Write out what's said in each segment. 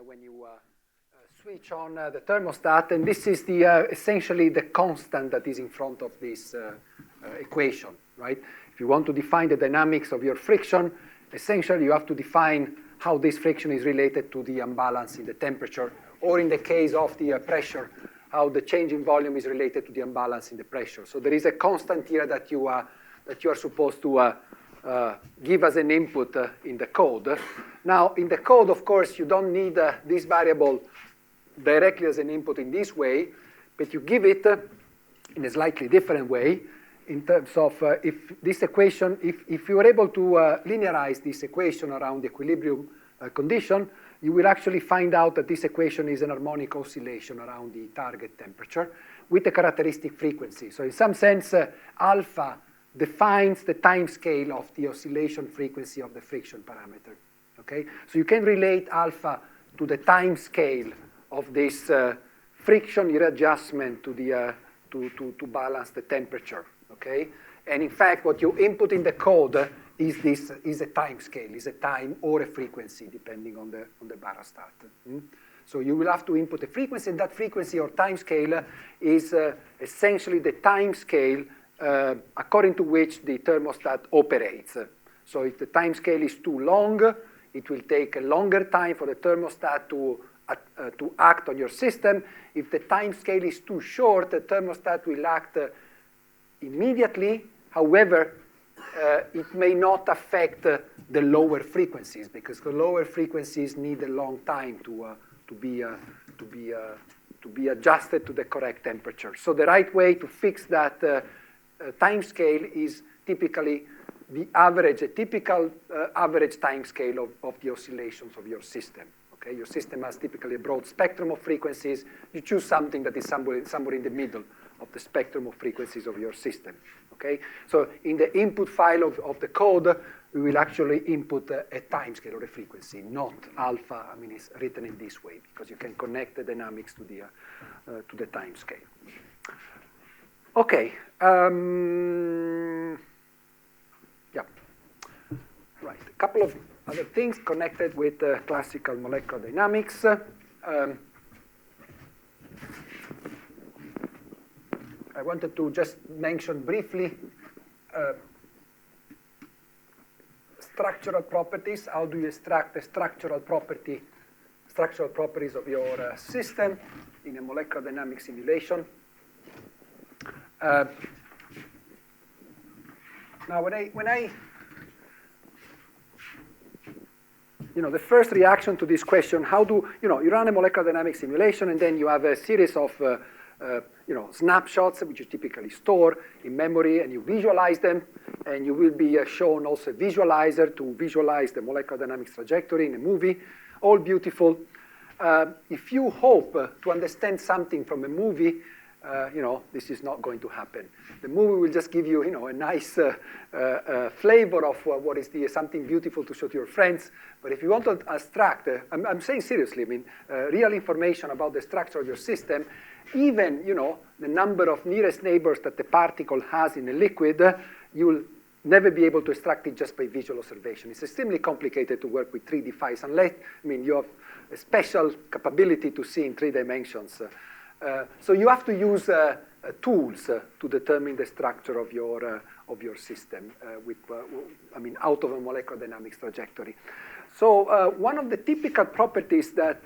when you switch on the thermostat, and this is the essentially the constant that is in front of this equation, right? If you want to define the dynamics of your friction, essentially you have to define how this friction is related to the imbalance in the temperature, or in the case of the pressure, how the change in volume is related to the imbalance in the pressure. So there is a constant here that you are supposed to give as an input in the code. Now, in the code, of course, you don't need this variable directly as an input in this way, but you give it in a slightly different way in terms of if this equation, if you are able to linearize this equation around the equilibrium condition, you will actually find out that this equation is an harmonic oscillation around the target temperature with a characteristic frequency. So in some sense, alpha defines the time scale of the oscillation frequency of the friction parameter. Okay? So you can relate alpha to the time scale of this friction readjustment to the to balance the temperature. Okay? And in fact, what you input in the code is a time scale, is a time or a frequency, depending on the barostat. So you will have to input a frequency, and that frequency or time scale is essentially the time scale according to which the thermostat operates. So if the time scale is too long, it will take a longer time for the thermostat to act on your system. If the time scale is too short, the thermostat will act immediately. However, it may not affect the lower frequencies, because the lower frequencies need a long time to be adjusted to the correct temperature. So the right way to fix that time scale is typically the average, a typical average time scale of the oscillations of your system. Okay? Your system has typically a broad spectrum of frequencies. You choose something that is somewhere in the middle of the spectrum of frequencies of your system. Okay? So in the input file of the code, we will actually input a time scale or a frequency, not alpha. I mean, it's written in this way because you can connect the dynamics to the time scale. Okay. Yeah. Right. A couple of other things connected with classical molecular dynamics. I wanted to just mention briefly structural properties. How do you extract the structural properties of your system in a molecular dynamic simulation? Now, when I the first reaction to this question, how do, you run a molecular dynamic simulation, and then you have a series of snapshots, which you typically store in memory, and you visualize them, and you will be shown also a visualizer to visualize the molecular dynamics trajectory in a movie, all beautiful. If you hope to understand something from a movie, this is not going to happen. The movie will just give you, a nice flavor of what is something beautiful to show to your friends. But if you want to abstract, I'm saying seriously, real information about the structure of your system, even, the number of nearest neighbors that the particle has in a liquid, you'll never be able to extract it just by visual observation. It's extremely complicated to work with 3D files unless, you have a special capability to see in 3 dimensions. So you have to use tools to determine the structure of your system out of a molecular dynamics trajectory. So one of the typical properties that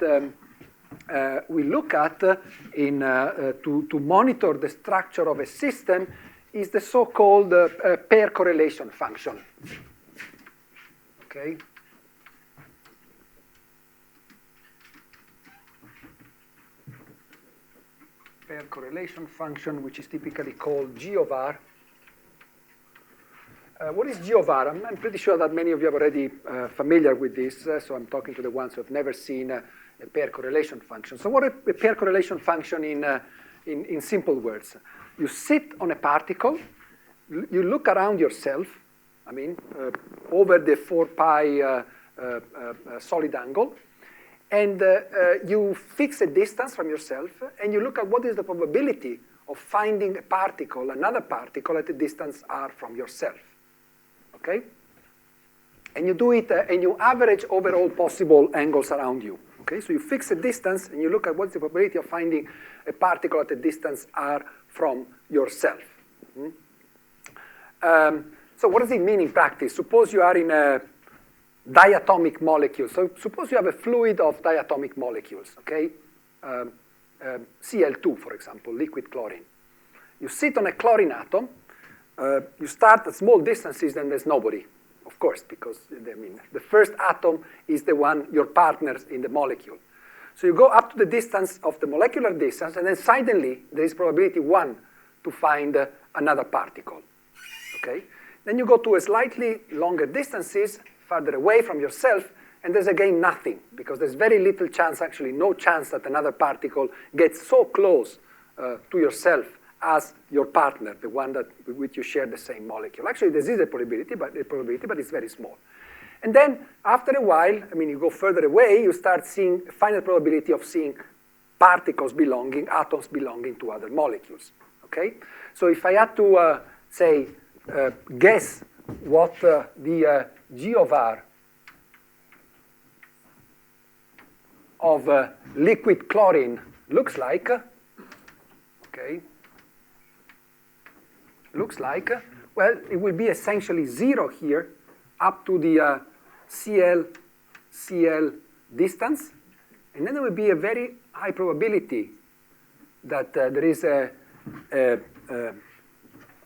we look at to monitor the structure of a system is the so-called pair correlation function. Okay. Pair correlation function, which is typically called G of R. What is G of R? I'm pretty sure that many of you are already familiar with this, so I'm talking to the ones who have never seen a pair correlation function. So what is a pair correlation function in simple words? You sit on a particle, you look around yourself, over the 4 pi solid angle, and you fix a distance from yourself, and you look at what is the probability of finding a particle, another particle at a distance r from yourself. Okay? And you do it, and you average over all possible angles around you. Okay, so you fix a distance, and you look at what's the probability of finding a particle at a distance r from yourself. So what does it mean in practice? Suppose you are in a diatomic molecule. So suppose you have a fluid of diatomic molecules, okay? Cl2, for example, liquid chlorine. You sit on a chlorine atom. You start at small distances, then there's nobody, of course, because the first atom is the one, your partner in the molecule. So you go up to the distance of the molecular distance, and then suddenly there is probability 1 to find another particle, okay? Then you go to a slightly longer distances, farther away from yourself, and there's again nothing, because there's very little chance, actually no chance, that another particle gets so close to yourself as your partner, the one that with which you share the same molecule. Actually, there is a probability, but it's very small. And then after a while, you go further away, you start seeing a final probability of seeing particles belonging, atoms belonging to other molecules. Okay? So if I had to say, guess what the G of R of liquid chlorine looks like, okay? Looks like, well, it will be essentially 0 here up to the Cl distance, and then there will be a very high probability that there is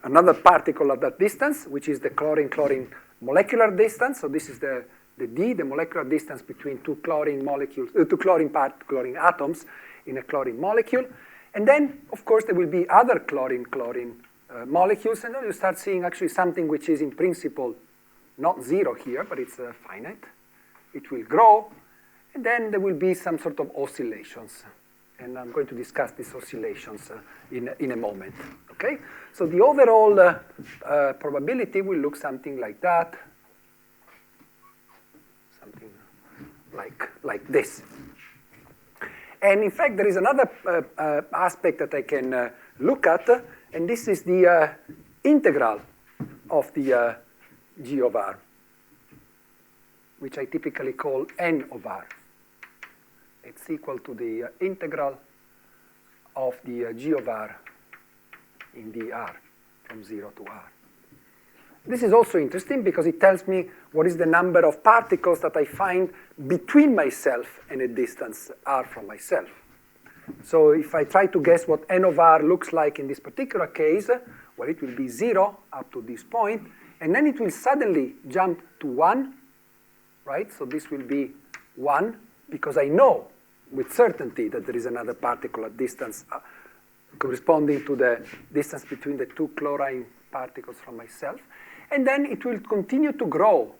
another particle at that distance, which is the chlorine-chlorine molecular distance. So this is the D, the molecular distance between two chlorine molecules, two chlorine atoms in a chlorine molecule. And then, of course, there will be other chlorine-chlorine molecules, and then you start seeing actually something which is in principle not 0 here, but it's finite. It will grow, and then there will be some sort of oscillations. And I'm going to discuss these oscillations in a moment. Okay? So the overall probability will look something like that, something like this. And in fact, there is another aspect that I can look at, and this is the integral of the G of R, which I typically call N of R. It's equal to the integral of the G of R in dr from 0 to R. This is also interesting because it tells me what is the number of particles that I find between myself and a distance r from myself. So if I try to guess what N of R looks like in this particular case, well, it will be 0 up to this point, and then it will suddenly jump to 1, right? So this will be 1, because I know with certainty that there is another particle at distance corresponding to the distance between the two chlorine particles from myself. And then it will continue to grow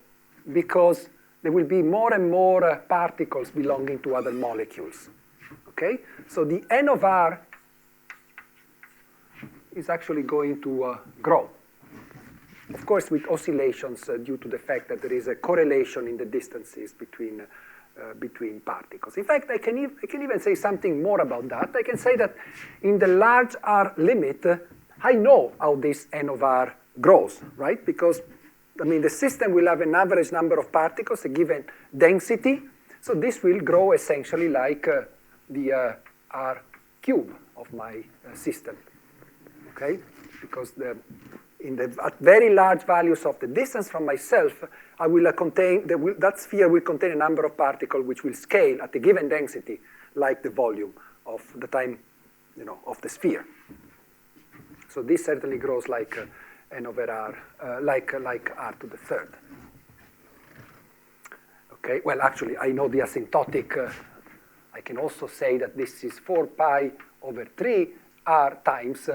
because there will be more and more particles belonging to other molecules. Okay? So the N of R is actually going to grow. Of course, with oscillations due to the fact that there is a correlation in the distances between particles. In fact, I can even say something more about that. I can say that in the large R limit, I know how this N of R grows, right? Because, the system will have an average number of particles, a given density. So this will grow essentially like the R cube of my system, okay? Because at very large values of the distance from myself, I will that sphere will contain a number of particles which will scale at a given density, like the volume of the time, of the sphere. So this certainly grows like N over R, like R to the third. Okay. Well, actually, I know the asymptotic. I can also say that this is 4 pi over 3 R times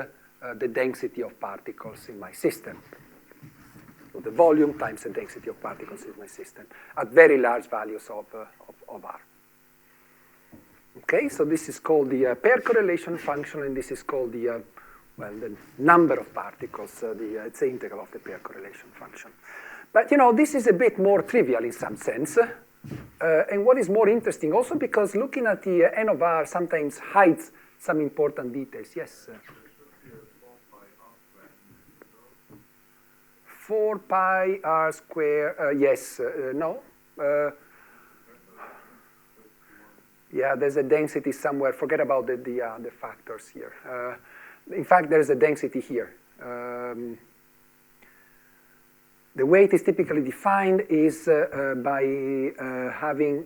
the density of particles in my system. So the volume times the density of particles in my system at very large values of R. Okay, so this is called the pair correlation function, and this is called the number of particles, it's the integral of the pair correlation function. But, this is a bit more trivial in some sense. And what is more interesting also because looking at the N of R sometimes hides some important details. Yes? 4 pi r square, yes, no. Yeah, there's a density somewhere. Forget about the factors here. In fact, there's a density here. The way it is typically defined is by having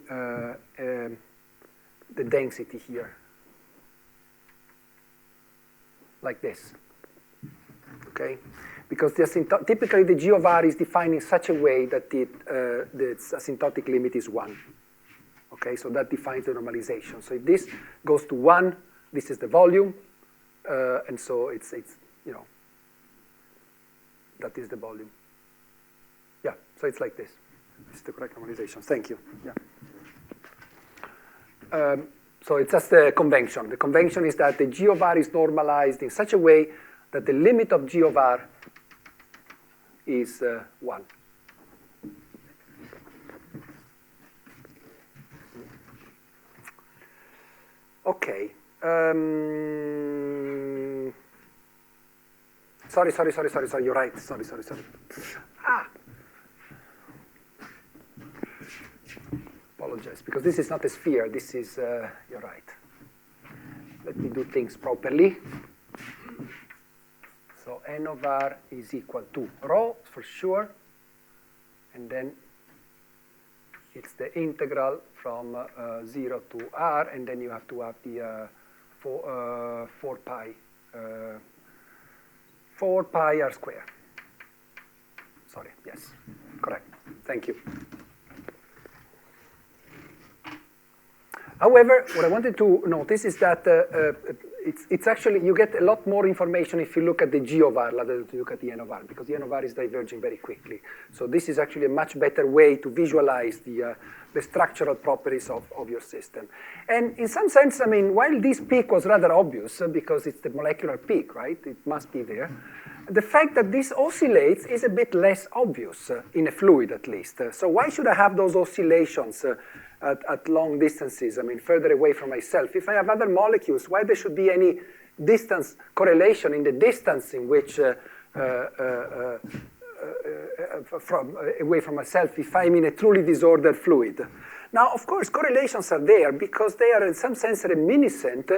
the density here, like this. Okay, because typically the G of R is defined in such a way that the asymptotic limit is 1. Okay, so that defines the normalization. So if this goes to 1, this is the volume, and so it's you know, that is the volume. Yeah, so it's like this. This is the correct normalization. Thank you. Yeah. So it's just a convention. The convention is that the G of R is normalized in such a way that the limit of G of R is 1. Okay. Sorry. You're right. Sorry. Ah. Apologize, because this is not a sphere. This is, you're right. Let me do things properly. So N of R is equal to rho, for sure. And then it's the integral from 0 to R, and then you have to have the 4 pi r square. Sorry, yes, correct. Thank you. However, what I wanted to notice is that it's actually, you get a lot more information if you look at the G of R rather than to look at the N of R, because the N of R is diverging very quickly. So this is actually a much better way to visualize the structural properties of your system. And in some sense, I mean, while this peak was rather obvious, because it's the molecular peak, right? It must be there. The fact that this oscillates is a bit less obvious, in a fluid at least. So why should I have those oscillations at long distances, I mean, further away from myself? If I have other molecules, why there should be any distance correlation in the distance in which away from myself if I'm in a truly disordered fluid? Now, of course, correlations are there because they are in some sense reminiscent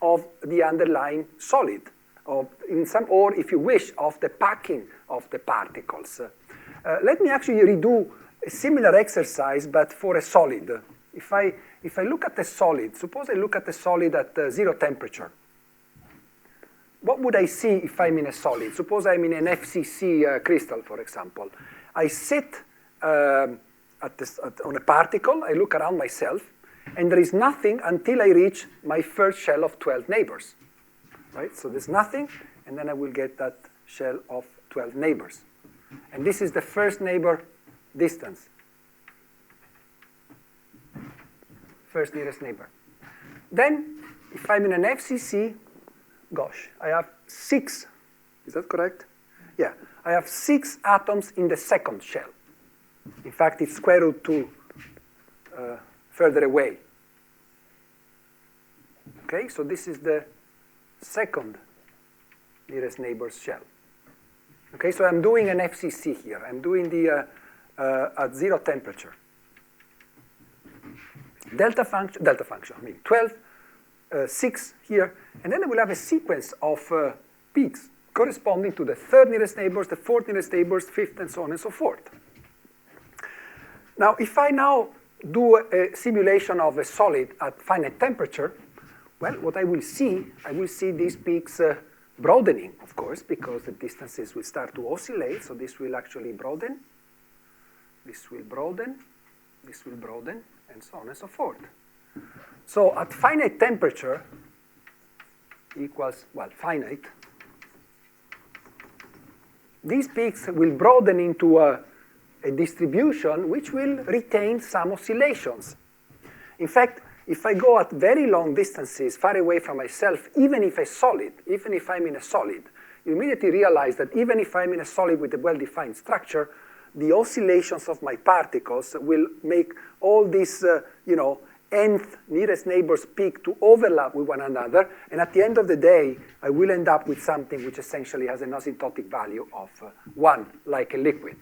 of the underlying solid, or if you wish, of the packing of the particles. Let me actually redo a similar exercise, but for a solid. If I look at a solid, suppose I look at a solid at 0 temperature. What would I see if I'm in a solid? Suppose I'm in an FCC crystal, for example. I sit on a particle, I look around myself, and there is nothing until I reach my first shell of 12 neighbors. Right? So there's nothing, and then I will get that shell of 12 neighbors. And this is the first neighbor distance. First nearest neighbor. Then, if I'm in an FCC, gosh, I have 6. Is that correct? Yeah. I have 6 atoms in the second shell. In fact, it's square root 2 further away. Okay, so this is the second nearest neighbor's shell. Okay, so I'm doing an FCC here. I'm doing the at 0 temperature. Delta function, I mean 12, 6 here, and then I will have a sequence of peaks corresponding to the third nearest neighbors, the fourth nearest neighbors, fifth, and so on and so forth. Now, if I now do a simulation of a solid at finite temperature, well, what I will see these peaks broadening, of course, because the distances will start to oscillate, so this will actually broaden, this will broaden, this will broaden, and so on and so forth. So at finite temperature equals, well, finite, these peaks will broaden into a distribution which will retain some oscillations. In fact, if I go at very long distances, far away from myself, even if I'm in a solid, you immediately realize that even if I'm in a solid with a well-defined structure, the oscillations of my particles will make all this, nth nearest neighbors peak to overlap with one another, and at the end of the day, I will end up with something which essentially has an asymptotic value of 1, like a liquid.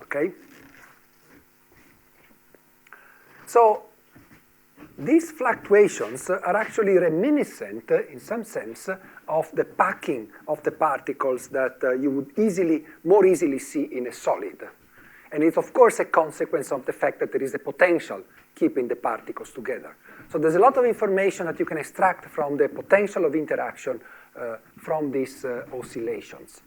Okay? So these fluctuations are actually reminiscent, in some sense, of the packing of the particles that you would more easily see in a solid. And it's, of course, a consequence of the fact that there is a potential keeping the particles together. So there's a lot of information that you can extract from the potential of interaction from these oscillations.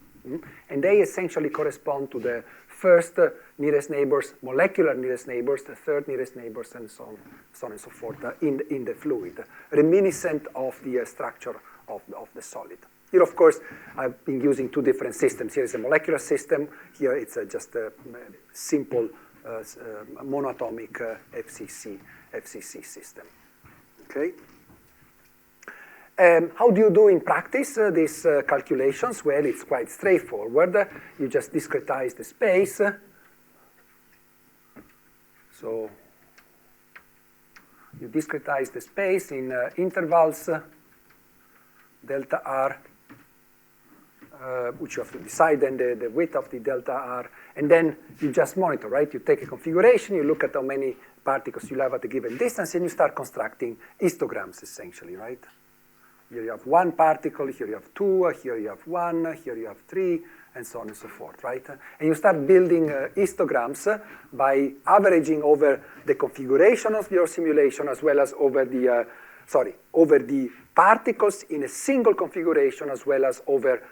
And they essentially correspond to the first nearest neighbors, molecular nearest neighbors, the third nearest neighbors, and so on and so forth in the fluid, reminiscent of the structure of the solid. Here, of course, I've been using two different systems. Here is a molecular system. Here it's just a simple monatomic FCC system. Okay. How do you do in practice these calculations? Well, it's quite straightforward. You just discretize the space. So you discretize the space in intervals delta R, which you have to decide then the width of the delta R, and then you just monitor, right? You take a configuration, you look at how many particles you have at a given distance, and you start constructing histograms, essentially, right? Here you have one particle, here you have two, here you have one, here you have three, and so on and so forth, right? And you start building histograms by averaging over the configuration of your simulation as well as over the, over the particles in a single configuration as well as over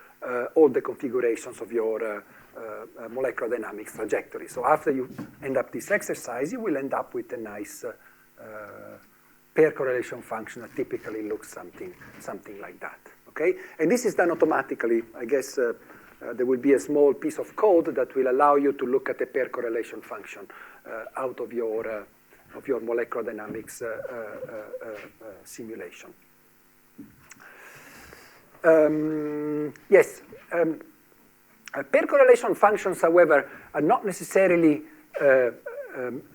all the configurations of your molecular dynamics trajectory. So after you end up this exercise, you will end up with a nice pair correlation function that typically looks something like that, okay? And this is done automatically. I guess there will be a small piece of code that will allow you to look at a pair correlation function out of your molecular dynamics simulation. Yes, pair correlation functions, however, are not necessarily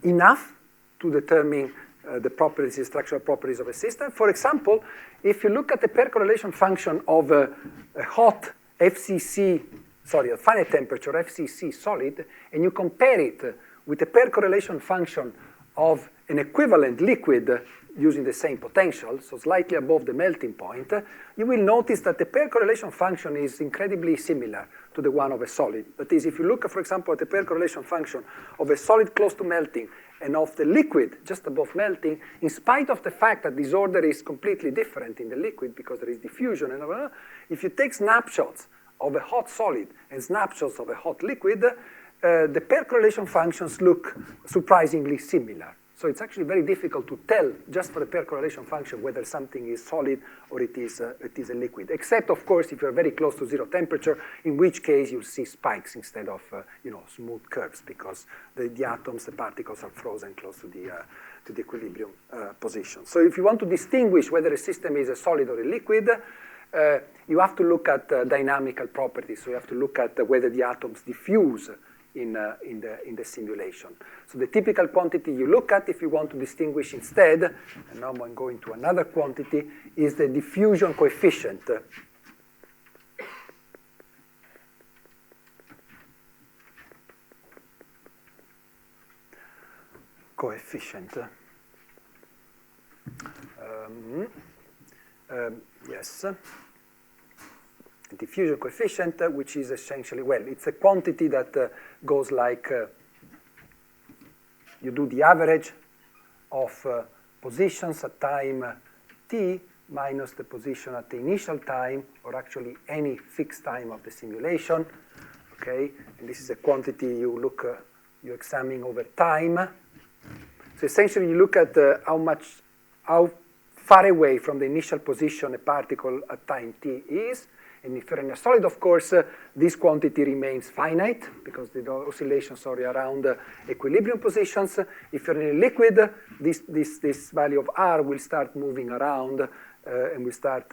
enough to determine the properties, the structural properties of a system. For example, if you look at the pair correlation function of a hot FCC, a finite temperature FCC solid, and you compare it with the pair correlation function of an equivalent liquid using the same potential, so slightly above the melting point, you will notice that the pair correlation function is incredibly similar to the one of a solid. That is, if you look, for example, at the pair correlation function of a solid close to melting and of the liquid just above melting, in spite of the fact that this order is completely different in the liquid because there is diffusion, and if you take snapshots of a hot solid and snapshots of a hot liquid, the pair correlation functions look surprisingly similar. So it's actually very difficult to tell, just for the pair correlation function, whether something is solid or it is a liquid. Except, of course, if you're very close to zero temperature, in which case you'll see spikes instead of smooth curves, because the atoms, the particles are frozen close to the equilibrium position. So if you want to distinguish whether a system is a solid or a liquid, you have to look at dynamical properties. So you have to look at whether the atoms diffuse in the simulation. So the typical quantity you look at if you want to distinguish instead, and now I'm going to another quantity, is the diffusion coefficient. Yes. Diffusion coefficient, which is essentially, well, it's a quantity that goes like, you do the average of positions at time t minus the position at the initial time, or actually any fixed time of the simulation, okay? And this is a quantity you examine over time. So essentially you look at how far away from the initial position a particle at time t is. And if you're in a solid, of course, this quantity remains finite because the oscillations are around equilibrium positions. If you're in a liquid, this value of R will start moving around and will start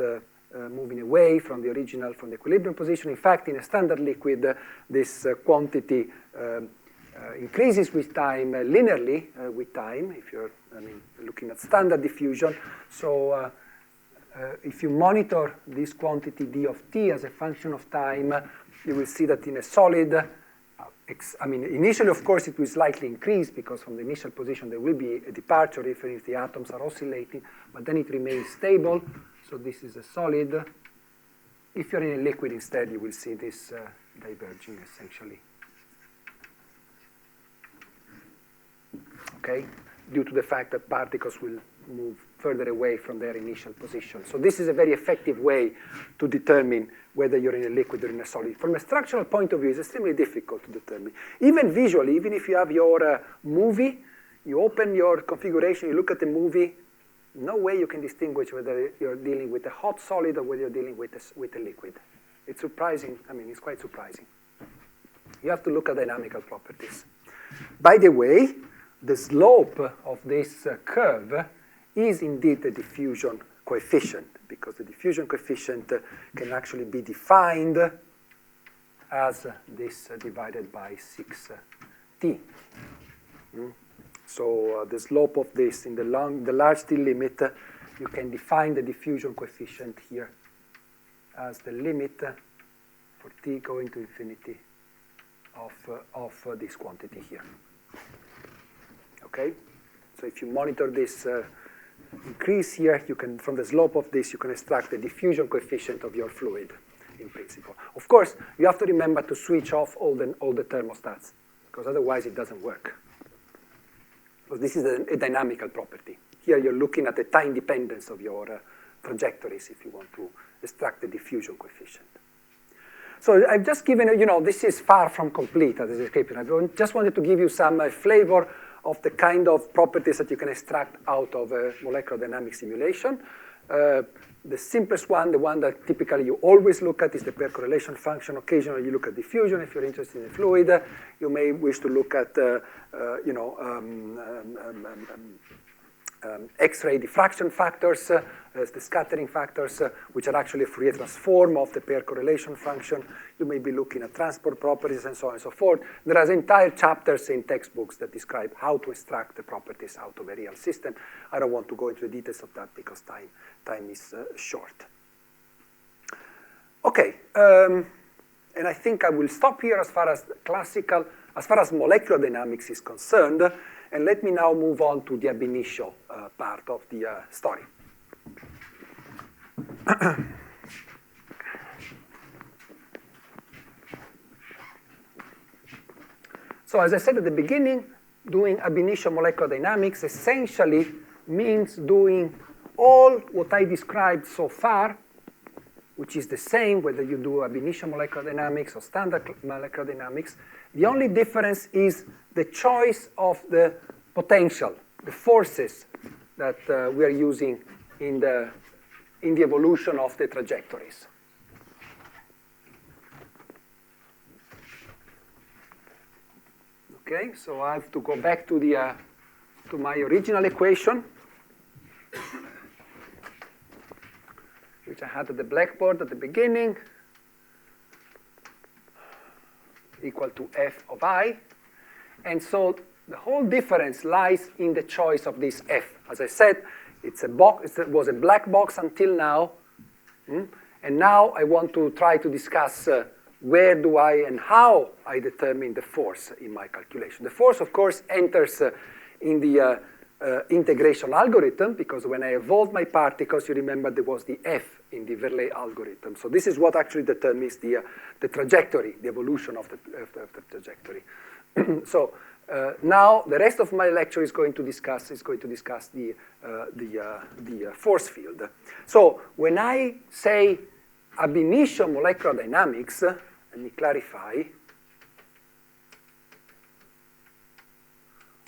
moving away from the original, from the equilibrium position. In fact, in a standard liquid, this quantity increases with time linearly with time, if you're looking at standard diffusion. So if you monitor this quantity d of t as a function of time, you will see that in a solid, initially, of course, it will slightly increase because from the initial position there will be a departure even if the atoms are oscillating, but then it remains stable. So this is a solid. If you're in a liquid instead, you will see this diverging essentially. Okay, due to the fact that particles will move further away from their initial position. So this is a very effective way to determine whether you're in a liquid or in a solid. From a structural point of view, it's extremely difficult to determine. Even visually, even if you have your movie, you open your configuration, you look at the movie, no way you can distinguish whether you're dealing with a hot solid or whether you're dealing with a liquid. It's surprising. It's quite surprising. You have to look at dynamical properties. By the way, the slope of this curve is indeed the diffusion coefficient, because the diffusion coefficient can actually be defined as this divided by 6t. So the slope of this in the large T limit, you can define the diffusion coefficient here as the limit for t going to infinity of this quantity here. Okay? So if you monitor this increase here, you can, from the slope of this, you can extract the diffusion coefficient of your fluid, in principle. Of course, you have to remember to switch off all the thermostats, because otherwise it doesn't work. So this is a dynamical property. Here you're looking at the time dependence of your trajectories if you want to extract the diffusion coefficient. So I've just given, this is far from complete as a description. I just wanted to give you some flavor of the kind of properties that you can extract out of a molecular dynamics simulation. The simplest one, the one that typically you always look at, is the pair correlation function. Occasionally you look at diffusion if you're interested in a fluid. You may wish to look at X-ray diffraction factors, the scattering factors, which are actually a Fourier transform of the pair correlation function. You may be looking at transport properties and so on and so forth. There are entire chapters in textbooks that describe how to extract the properties out of a real system. I don't want to go into the details of that because time is short. Okay, and I think I will stop here as far as molecular dynamics is concerned. And let me now move on to the ab initio part of the story. So as I said at the beginning, doing ab initio molecular dynamics essentially means doing all what I described so far, which is the same whether you do ab initio molecular dynamics or standard molecular dynamics. The only difference is the choice of the potential, the forces that we are using in the evolution of the trajectories. Okay, so I have to go back to to my original equation, which I had at the blackboard at the beginning, equal to f of I. And so the whole difference lies in the choice of this f. As I said, it's a box. It was a black box until now. And now I want to try to discuss where do I and how I determine the force in my calculation. The force, of course, enters in the integration algorithm, because when I evolved my particles, you remember there was the f in the Verlet algorithm. So this is what actually determines the trajectory, the evolution of the trajectory. So now the rest of my lecture is going to discuss the force field. So when I say ab initio molecular dynamics, let me clarify.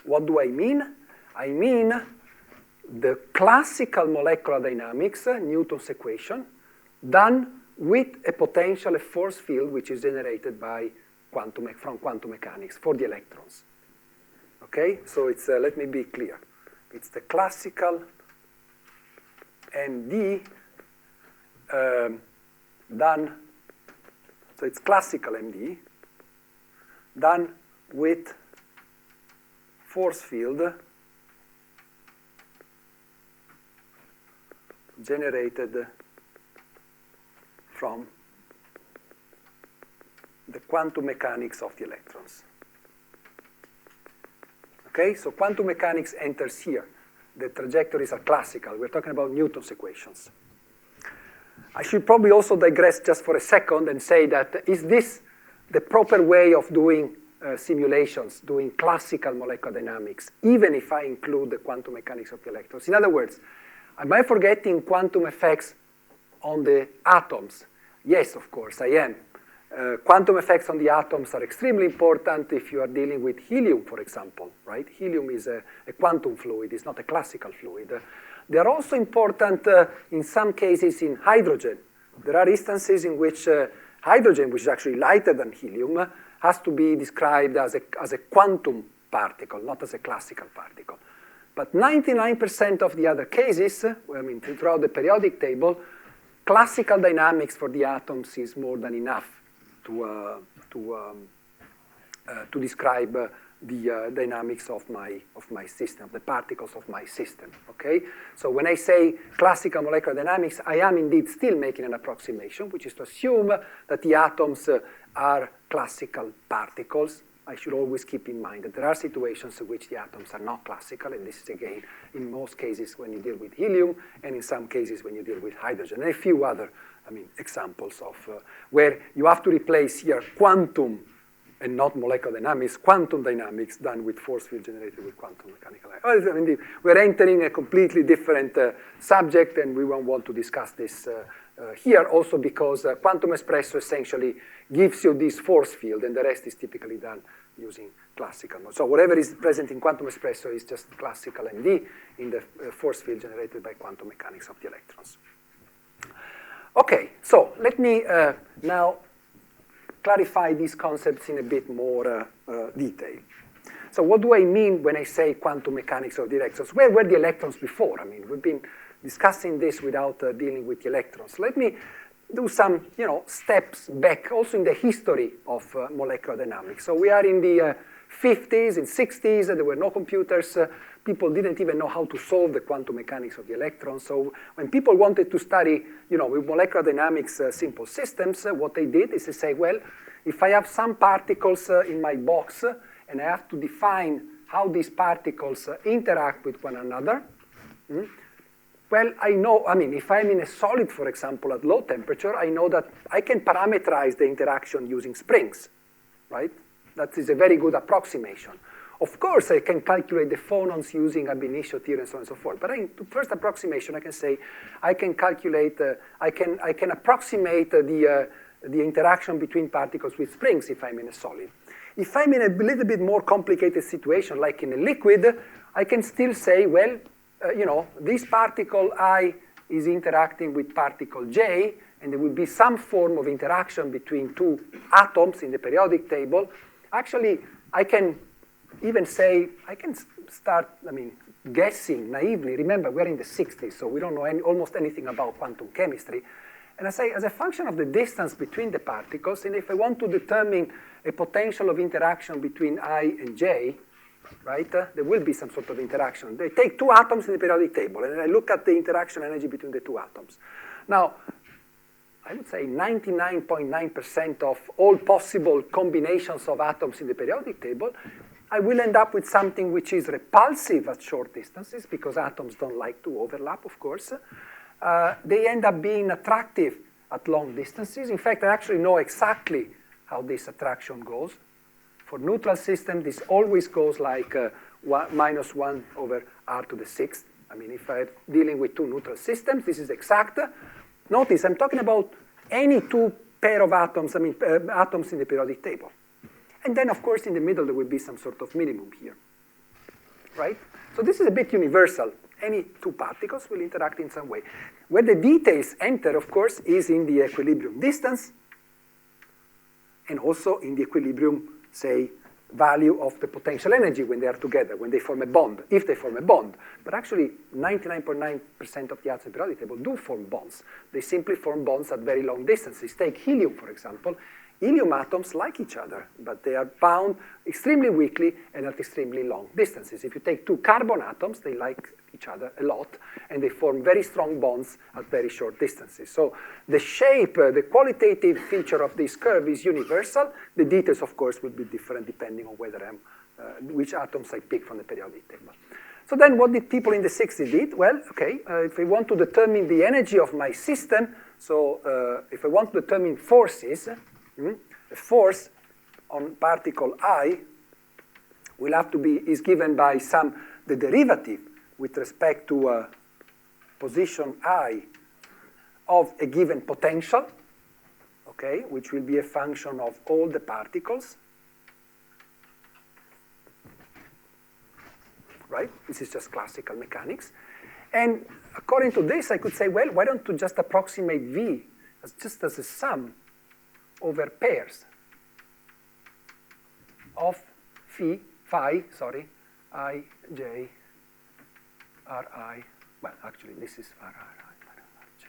What do I mean? I mean the classical molecular dynamics, Newton's equation, done with a potential, a force field, which is generated by from quantum mechanics for the electrons. Okay, so it's let me be clear. It's the classical MD done. So it's classical MD done with force field generated from the quantum mechanics of the electrons. Okay, so quantum mechanics enters here. The trajectories are classical. We're talking about Newton's equations. I should probably also digress just for a second and say that is this the proper way of doing simulations, doing classical molecular dynamics, even if I include the quantum mechanics of the electrons? In other words, am I forgetting quantum effects on the atoms? Yes, of course, I am. Quantum effects on the atoms are extremely important if you are dealing with helium, for example, right? Helium is a quantum fluid, it's not a classical fluid. They are also important in some cases in hydrogen. There are instances in which hydrogen, which is actually lighter than helium, has to be described as a quantum particle, not as a classical particle. But 99% of the other cases, I mean, throughout the periodic table, classical dynamics for the atoms is more than enough to describe the dynamics of my system, the particles of my system, okay? So when I say classical molecular dynamics, I am indeed still making an approximation, which is to assume that the atoms are classical particles. I should always keep in mind that there are situations in which the atoms are not classical, and this is, again, in most cases when you deal with helium, and in some cases when you deal with hydrogen, and a few other, examples of where you have to replace here quantum and not molecular dynamics, quantum dynamics done with force field generated with quantum mechanical. We're entering a completely different subject, and we won't want to discuss this here, also because quantum espresso essentially gives you this force field, and the rest is typically done using classical. So whatever is present in quantum espresso is just classical MD in the force field generated by quantum mechanics of the electrons. Okay, so let me now clarify these concepts in a bit more detail. So what do I mean when I say quantum mechanics of the electrons? Where were the electrons before? I mean, we've been discussing this without dealing with the electrons. Let me do some, steps back, also in the history of molecular dynamics. So we are in the 50s and 60s, and there were no computers. People didn't even know how to solve the quantum mechanics of the electrons. So when people wanted to study, with molecular dynamics simple systems, what they did is to say, well, if I have some particles in my box, and I have to define how these particles interact with one another, well, I know, if I'm in a solid, for example, at low temperature, I know that I can parameterize the interaction using springs, right? That is a very good approximation. Of course, I can calculate the phonons using ab initio theorem and so on and so forth. But the first approximation, I can say, I can calculate, I can approximate the interaction between particles with springs if I'm in a solid. If I'm in a little bit more complicated situation, like in a liquid, I can still say, well, this particle I is interacting with particle J, and there will be some form of interaction between two atoms in the periodic table. Actually, I can even say, I can start, guessing naively. Remember, we're in the 60s, so we don't know almost anything about quantum chemistry. And I say, as a function of the distance between the particles, and if I want to determine a potential of interaction between I and J, right, there will be some sort of interaction. They take two atoms in the periodic table, and I look at the interaction energy between the two atoms. Now, I would say 99.9% of all possible combinations of atoms in the periodic table, I will end up with something which is repulsive at short distances, because atoms don't like to overlap, of course. They end up being attractive at long distances. In fact, I actually know exactly how this attraction goes. For neutral systems, this always goes like minus 1 over r to the 6th. If I'm dealing with two neutral systems, this is exact. Notice, I'm talking about any two pair of atoms, atoms in the periodic table. And then, of course, in the middle, there will be some sort of minimum here, right? So this is a bit universal. Any two particles will interact in some way. Where the details enter, of course, is in the equilibrium distance, and also in the equilibrium, say, value of the potential energy when they are together, when they form a bond, if they form a bond. But actually, 99.9% of the atoms in the periodic table do form bonds. They simply form bonds at very long distances. Take helium, for example. helium atoms like each other, but they are bound extremely weakly and at extremely long distances. If you take two carbon atoms, they like each other a lot, and they form very strong bonds at very short distances. So the shape, the qualitative feature of this curve is universal. The details, of course, will be different depending on whether which atoms I pick from the periodic table. So then what did people in the 60s did? Well, okay, if I want to determine the energy of my system, so if I want to determine forces, the force on particle I will have to be, is given by the derivative with respect to position I of a given potential, okay, which will be a function of all the particles. Right? This is just classical mechanics. And according to this, I could say, well, why don't you just approximate V just as a sum over pairs of phi, I, J, R, I. Well, actually, this is R, I, J.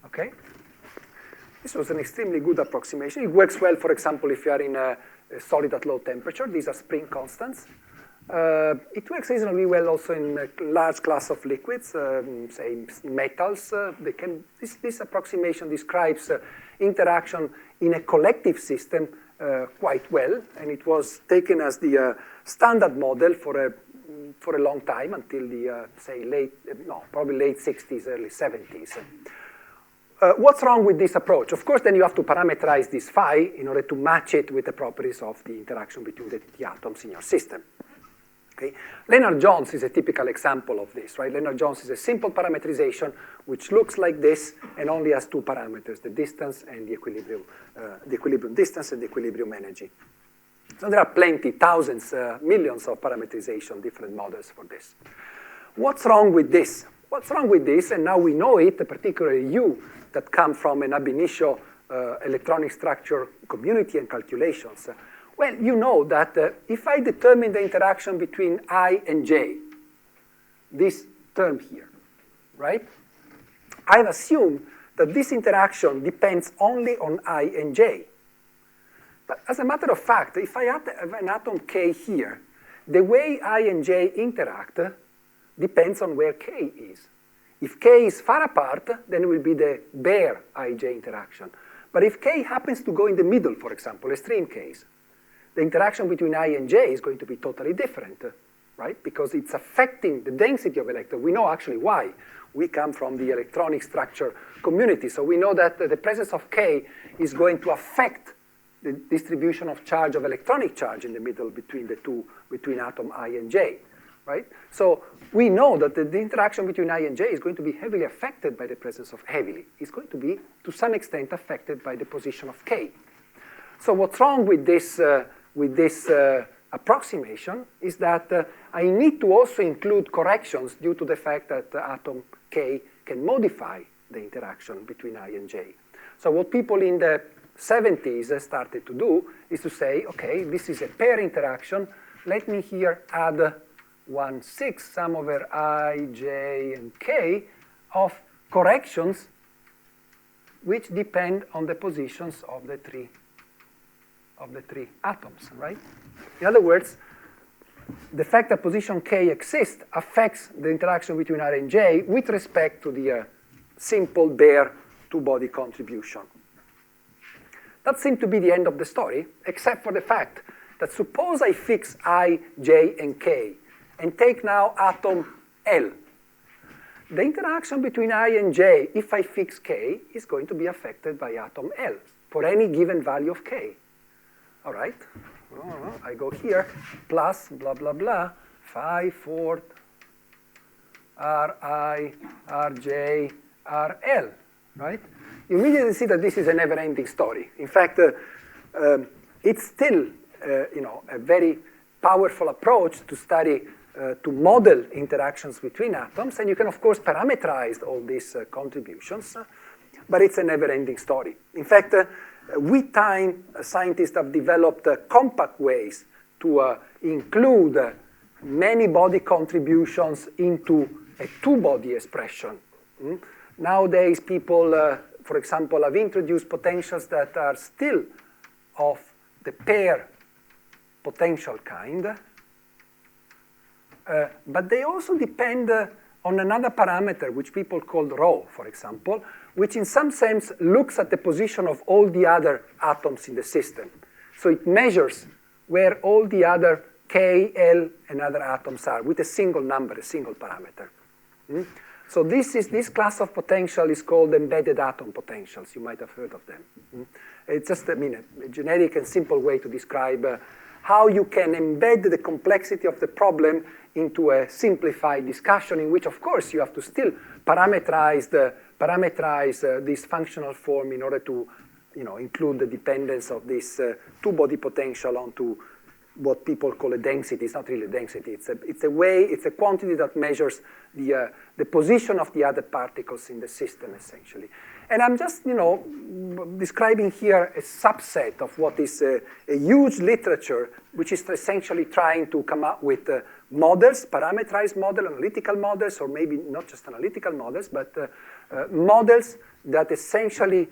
Okay? This was an extremely good approximation. It works well, for example, if you are in a solid at low temperature. These are spring constants. It works reasonably well also in a large class of liquids, say metals. This approximation describes interaction in a collective system quite well, and it was taken as the standard model for a long time until the probably late 60s, early 70s. What's wrong with this approach? Of course, then you have to parameterize this phi in order to match it with the properties of the interaction between the atoms in your system. Okay. Lennard-Jones is a typical example of this, right? Lennard-Jones is a simple parameterization which looks like this and only has two parameters, the distance and the equilibrium distance and the equilibrium energy. So there are plenty, thousands, millions of parameterization, different models for this. What's wrong with this? What's wrong with this, and now we know it, particularly you that come from an ab initio electronic structure community and calculations. Well, you know that if I determine the interaction between I and J, this term here, right? I've assumed that this interaction depends only on I and J. But as a matter of fact, if I have an atom K here, the way I and J interact depends on where K is. If K is far apart, then it will be the bare I-J interaction. But if K happens to go in the middle, for example, extreme case, the interaction between I and J is going to be totally different, right? Because it's affecting the density of electrons. We know actually why. We come from the electronic structure community, so we know that the presence of K is going to affect the distribution of charge, of electronic charge in the middle between between atom I and J, right? So we know that the interaction between I and J is going to be heavily affected by the presence of It's going to be, to some extent, affected by the position of K. So what's wrong with this approximation is that I need to also include corrections due to the fact that atom K can modify the interaction between I and J. So what people in the 70s started to do is to say, okay, this is a pair interaction. Let me here add 1/6 sum over I, J, and K of corrections which depend on the positions of the three atoms, right? In other words, the fact that position K exists affects the interaction between R and J with respect to the simple bare two-body contribution. That seemed to be the end of the story, except for the fact that suppose I fix I, J, and K, and take now atom L. The interaction between I and J, if I fix K, is going to be affected by atom L for any given value of K. All right? I go here, plus blah, blah, blah, phi 4 Ri, Rj, Rl, right? You immediately see that this is a never-ending story. In fact, it's still a very powerful approach to study, to model interactions between atoms, and you can, of course, parameterize all these contributions, but it's a never-ending story. In fact, with time, scientists have developed compact ways to include many body contributions into a two-body expression. Nowadays, people for example, have introduced potentials that are still of the pair potential kind, but they also depend on another parameter, which people call rho, for example, which in some sense looks at the position of all the other atoms in the system. So it measures where all the other K, L, and other atoms are with a single number, a single parameter. So this class of potential is called embedded atom potentials. You might have heard of them. It's just a generic and simple way to describe how you can embed the complexity of the problem into a simplified discussion in which, of course, you have to still parameterize this functional form in order to include the dependence of this two-body potential onto what people call a density. It's not really a density. It's a quantity that measures the position of the other particles in the system, essentially. And I'm just, describing here a subset of what is a huge literature, which is essentially trying to come up with models, parameterized models, analytical models, or maybe not just analytical models, but models that essentially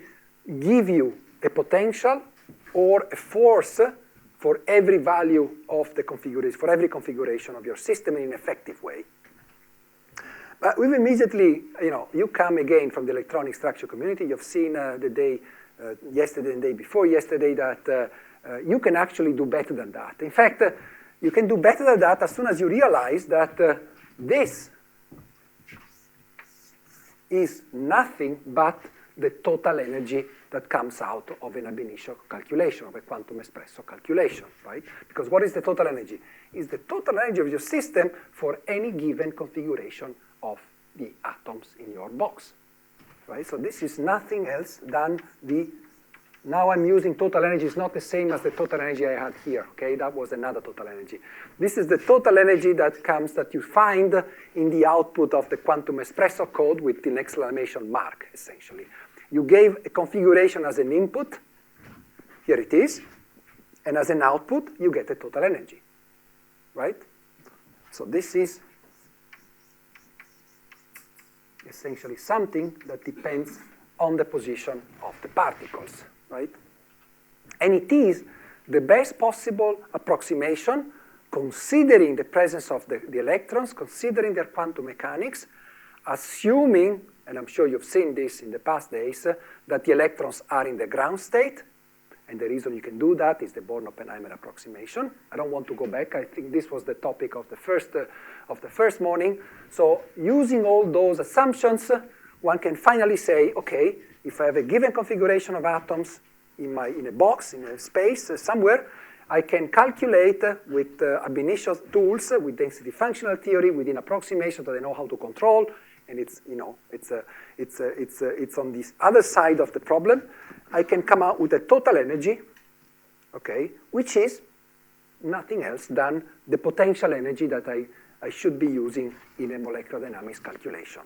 give you a potential or a force for every value of the configuration, for every configuration of your system in an effective way. But we've immediately, you come again from the electronic structure community. You've seen yesterday and the day before yesterday that you can actually do better than that. In fact, you can do better than that as soon as you realize that this is nothing but the total energy that comes out of an ab initio calculation, of a quantum espresso calculation, right? Because what is the total energy? It's the total energy of your system for any given configuration of the atoms in your box, right? So this is nothing else than now I'm using total energy. It's not the same as the total energy I had here, okay? That was another total energy. This is the total energy that you find in the output of the quantum espresso code with an exclamation mark, essentially. You gave a configuration as an input, here it is, and as an output, you get the total energy, right? So this is essentially something that depends on the position of the particles, right? And it is the best possible approximation considering the presence of the electrons, considering their quantum mechanics, assuming, and I'm sure you've seen this in the past days, that the electrons are in the ground state. And the reason you can do that is the Born-Oppenheimer approximation. I don't want to go back. I think this was the topic of the first morning. So using all those assumptions, one can finally say, okay, if I have a given configuration of atoms in a box, in a space somewhere, I can calculate with ab initio tools, with density functional theory, within approximation that I know how to control, and it's on this other side of the problem. I can come out with a total energy, okay, which is nothing else than the potential energy that I should be using in a molecular dynamics calculation,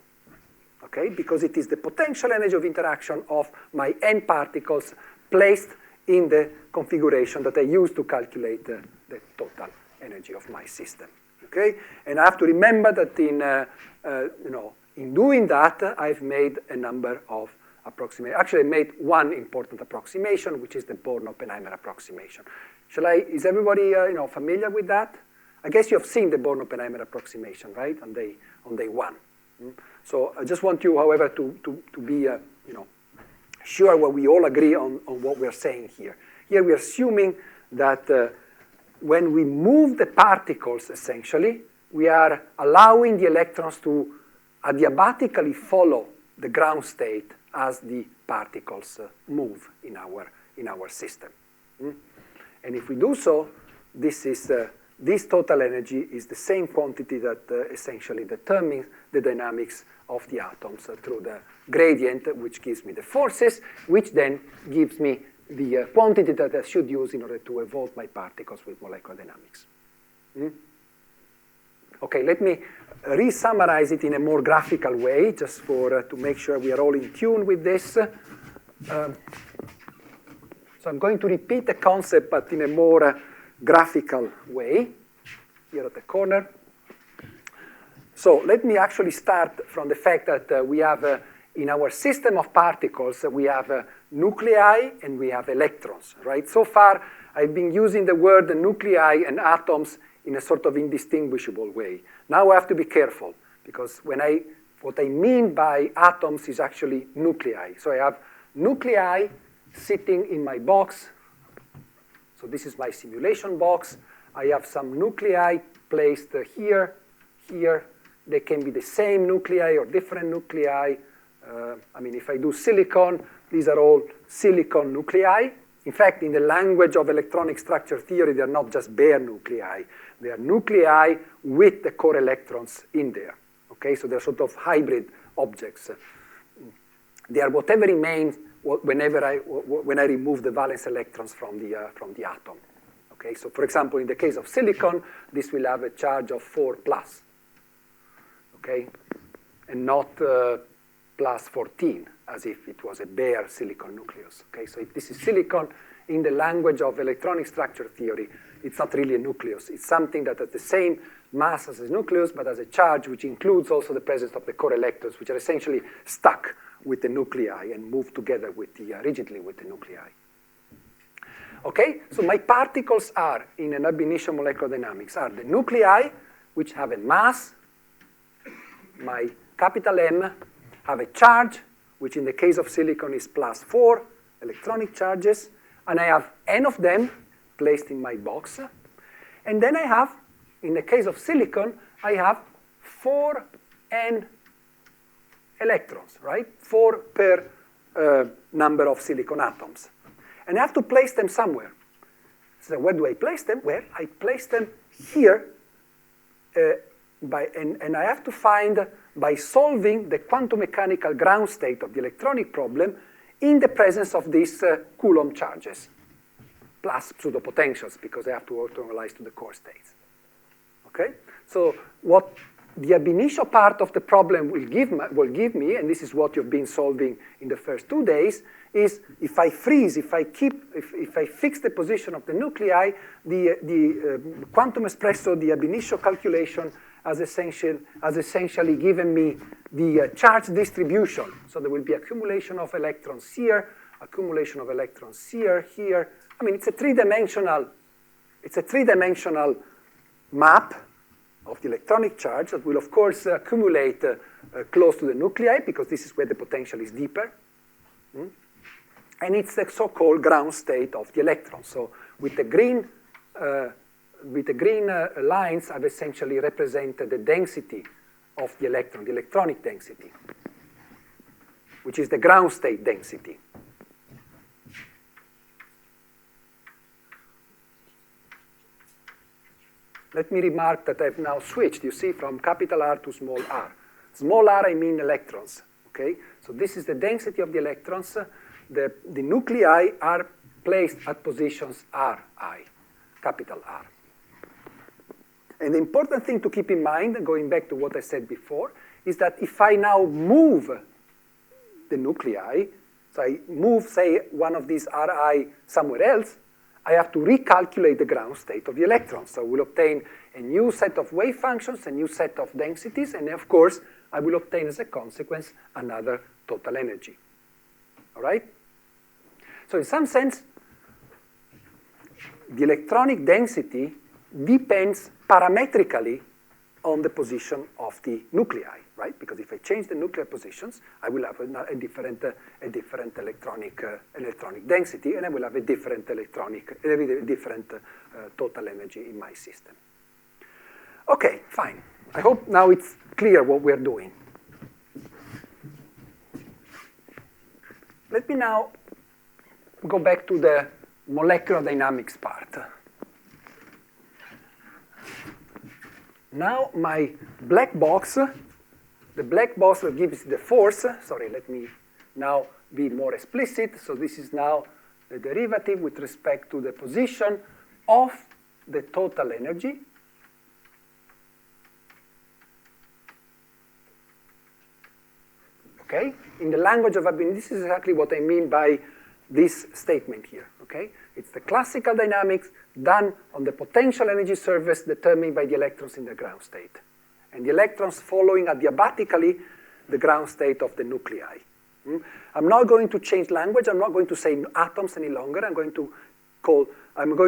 okay, because it is the potential energy of interaction of my n particles placed in the configuration that I use to calculate the total energy of my system, okay? And I have to remember that in doing that, I've made a number of approximations. Actually, I made one important approximation, which is the Born-Oppenheimer approximation. Is everybody familiar with that? I guess you have seen the Born-Oppenheimer approximation, right, on day one. So I just want you, however, to be sure where we all agree on what we're saying here. Here we're assuming that when we move the particles, essentially, we are allowing the electrons to adiabatically follow the ground state as the particles move in our system. And if we do so, this total energy is the same quantity that essentially determines the dynamics of the atoms through the gradient, which gives me the forces, which then gives me the quantity that I should use in order to evolve my particles with molecular dynamics. Okay, let me re-summarize it in a more graphical way, just to make sure we are all in tune with this. So I'm going to repeat the concept, but in a more graphical way, here at the corner. So let me actually start from the fact that we have in our system of particles, we have nuclei and we have electrons, right? So far, I've been using the word nuclei and atoms in a sort of indistinguishable way. Now I have to be careful, because what I mean by atoms is actually nuclei. So I have nuclei sitting in my box. So this is my simulation box. I have some nuclei placed here, here. They can be the same nuclei or different nuclei. I mean, if I do silicon, these are all silicon nuclei. In fact, in the language of electronic structure theory, they're not just bare nuclei. They are nuclei with the core electrons in there. Okay, so they're sort of hybrid objects. They are whatever remains when I remove the valence electrons from the atom. Okay, so for example, in the case of silicon, this will have a charge of 4 plus. Okay, and not plus 14, as if it was a bare silicon nucleus. Okay, so if this is silicon, in the language of electronic structure theory, it's not really a nucleus. It's something that has the same mass as a nucleus, but has a charge which includes also the presence of the core electrons, which are essentially stuck with the nuclei and move together with the, rigidly with the nuclei. Okay, so my particles are, in an ab initio molecular dynamics, are the nuclei, which have a mass, my capital M, have a charge, which in the case of silicon is plus 4 electronic charges, and I have n of them placed in my box. And then I have, in the case of silicon, I have 4n electrons, right? 4 per number of silicon atoms. And I have to place them somewhere. So where do I place them? Well, I place them here, and I have to find, by solving the quantum mechanical ground state of the electronic problem, in the presence of these Coulomb charges, plus pseudopotentials, because I have to orthogonalize to the core states. Okay? So what the ab initio part of the problem will give me, and this is what you've been solving in the first 2 days, is if I freeze, if I fix the position of the nuclei, the quantum espresso, the ab initio calculation, has essentially given me the charge distribution. So there will be accumulation of electrons here, accumulation of electrons here, here. I mean, it's a three-dimensional map of the electronic charge that will, of course, accumulate close to the nuclei, because this is where the potential is deeper. And it's the so-called ground state of the electron. So with the green lines, I've essentially represented the density of the electron, the electronic density, which is the ground state density. Let me remark that I've now switched, you see, from capital R to small r. Small r, I mean electrons, okay? So this is the density of the electrons. The nuclei are placed at positions Ri, capital R. And the important thing to keep in mind, going back to what I said before, is that if I now move the nuclei, so I move, say, one of these Ri somewhere else, I have to recalculate the ground state of the electrons. So we'll obtain a new set of wave functions, a new set of densities, and of course, I will obtain as a consequence another total energy. All right? So in some sense, the electronic density depends parametrically on the position of the nuclei, right? Because if I change the nuclear positions, I will have a different electronic density, and I will have a different total energy in my system. Okay, fine. I hope now it's clear what we're doing. Let me now go back to the molecular dynamics part. Now my black box, the black box that gives the force, sorry, let me now be more explicit. So this is now the derivative with respect to the position of the total energy. Okay? In the language of Abin, this is exactly what I mean by this statement here. Okay? It's the classical dynamics done on the potential energy surface determined by the electrons in the ground state. And the electrons following adiabatically the ground state of the nuclei. I'm not going to change language. I'm not going to say atoms any longer. I'm going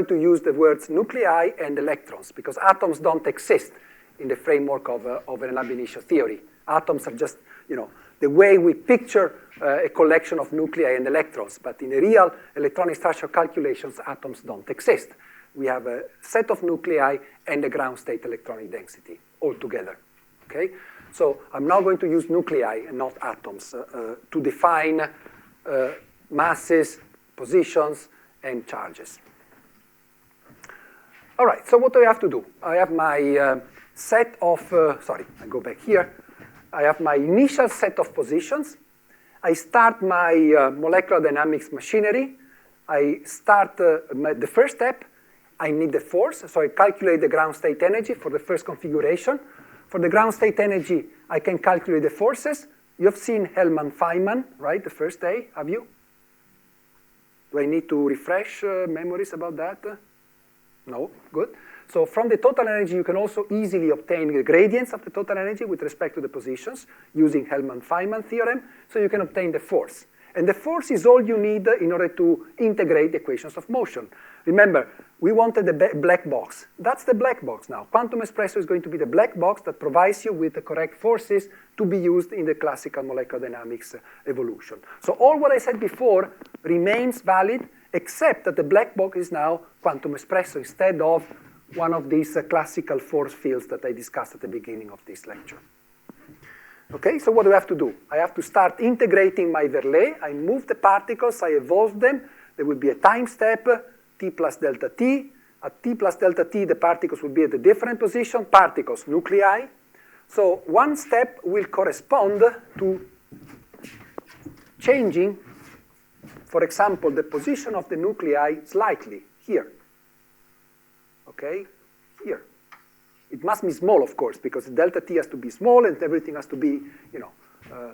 to use the words nuclei and electrons, because atoms don't exist in the framework of an ab initio theory. Atoms are just, the way we picture a collection of nuclei and electrons, but in the real electronic structure calculations, atoms don't exist. We have a set of nuclei and a ground state electronic density all together, okay? So I'm now going to use nuclei and not atoms to define masses, positions, and charges. All right, so what do I have to do? I have my set of, I go back here. I have my initial set of positions. I start my molecular dynamics machinery. I start the first step. I need the force, so I calculate the ground state energy for the first configuration. For the ground state energy, I can calculate the forces. You've seen Hellman-Feynman, right, the first day, have you? Do I need to refresh memories about that? No, good. So from the total energy, you can also easily obtain the gradients of the total energy with respect to the positions using Hellman-Feynman theorem, so you can obtain the force. And the force is all you need in order to integrate the equations of motion. Remember, we wanted the black box. That's the black box now. Quantum espresso is going to be the black box that provides you with the correct forces to be used in the classical molecular dynamics evolution. So all what I said before remains valid, except that the black box is now quantum espresso instead of one of these classical force fields that I discussed at the beginning of this lecture. Okay, so what do I have to do? I have to start integrating my Verlet. I move the particles, I evolve them. There will be a time step, t plus delta t. At t plus delta t, the particles will be at a different position, particles, nuclei. So one step will correspond to changing, for example, the position of the nuclei slightly, here. Okay, here. It must be small, of course, because delta t has to be small and everything has to be,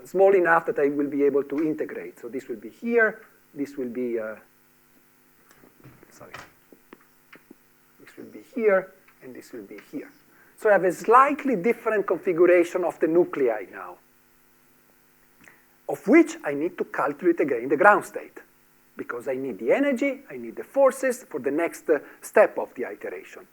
small enough that I will be able to integrate. So this will be here, this will be, this will be here, and this will be here. So I have a slightly different configuration of the nuclei now, of which I need to calculate again the ground state, because I need the energy, I need the forces for the next step of the iteration.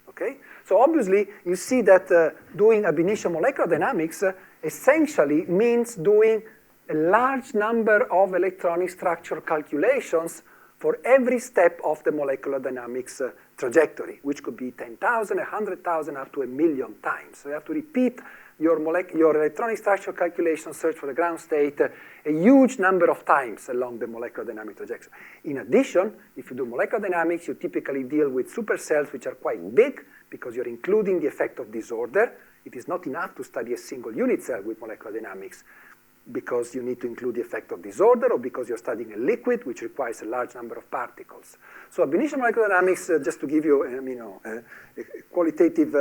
Okay? So obviously, you see that doing ab initio molecular dynamics essentially means doing a large number of electronic structure calculations for every step of the molecular dynamics trajectory, which could be 10,000, 100,000, up to 1,000,000 times. So you have to repeat your electronic structure calculation, search for the ground state, a huge number of times along the molecular dynamic trajectory. In addition, if you do molecular dynamics, you typically deal with supercells, which are quite big, because you're including the effect of disorder. It is not enough to study a single unit cell with molecular dynamics, because you need to include the effect of disorder, or because you're studying a liquid, which requires a large number of particles. So ab initio molecular dynamics, just to give you a qualitative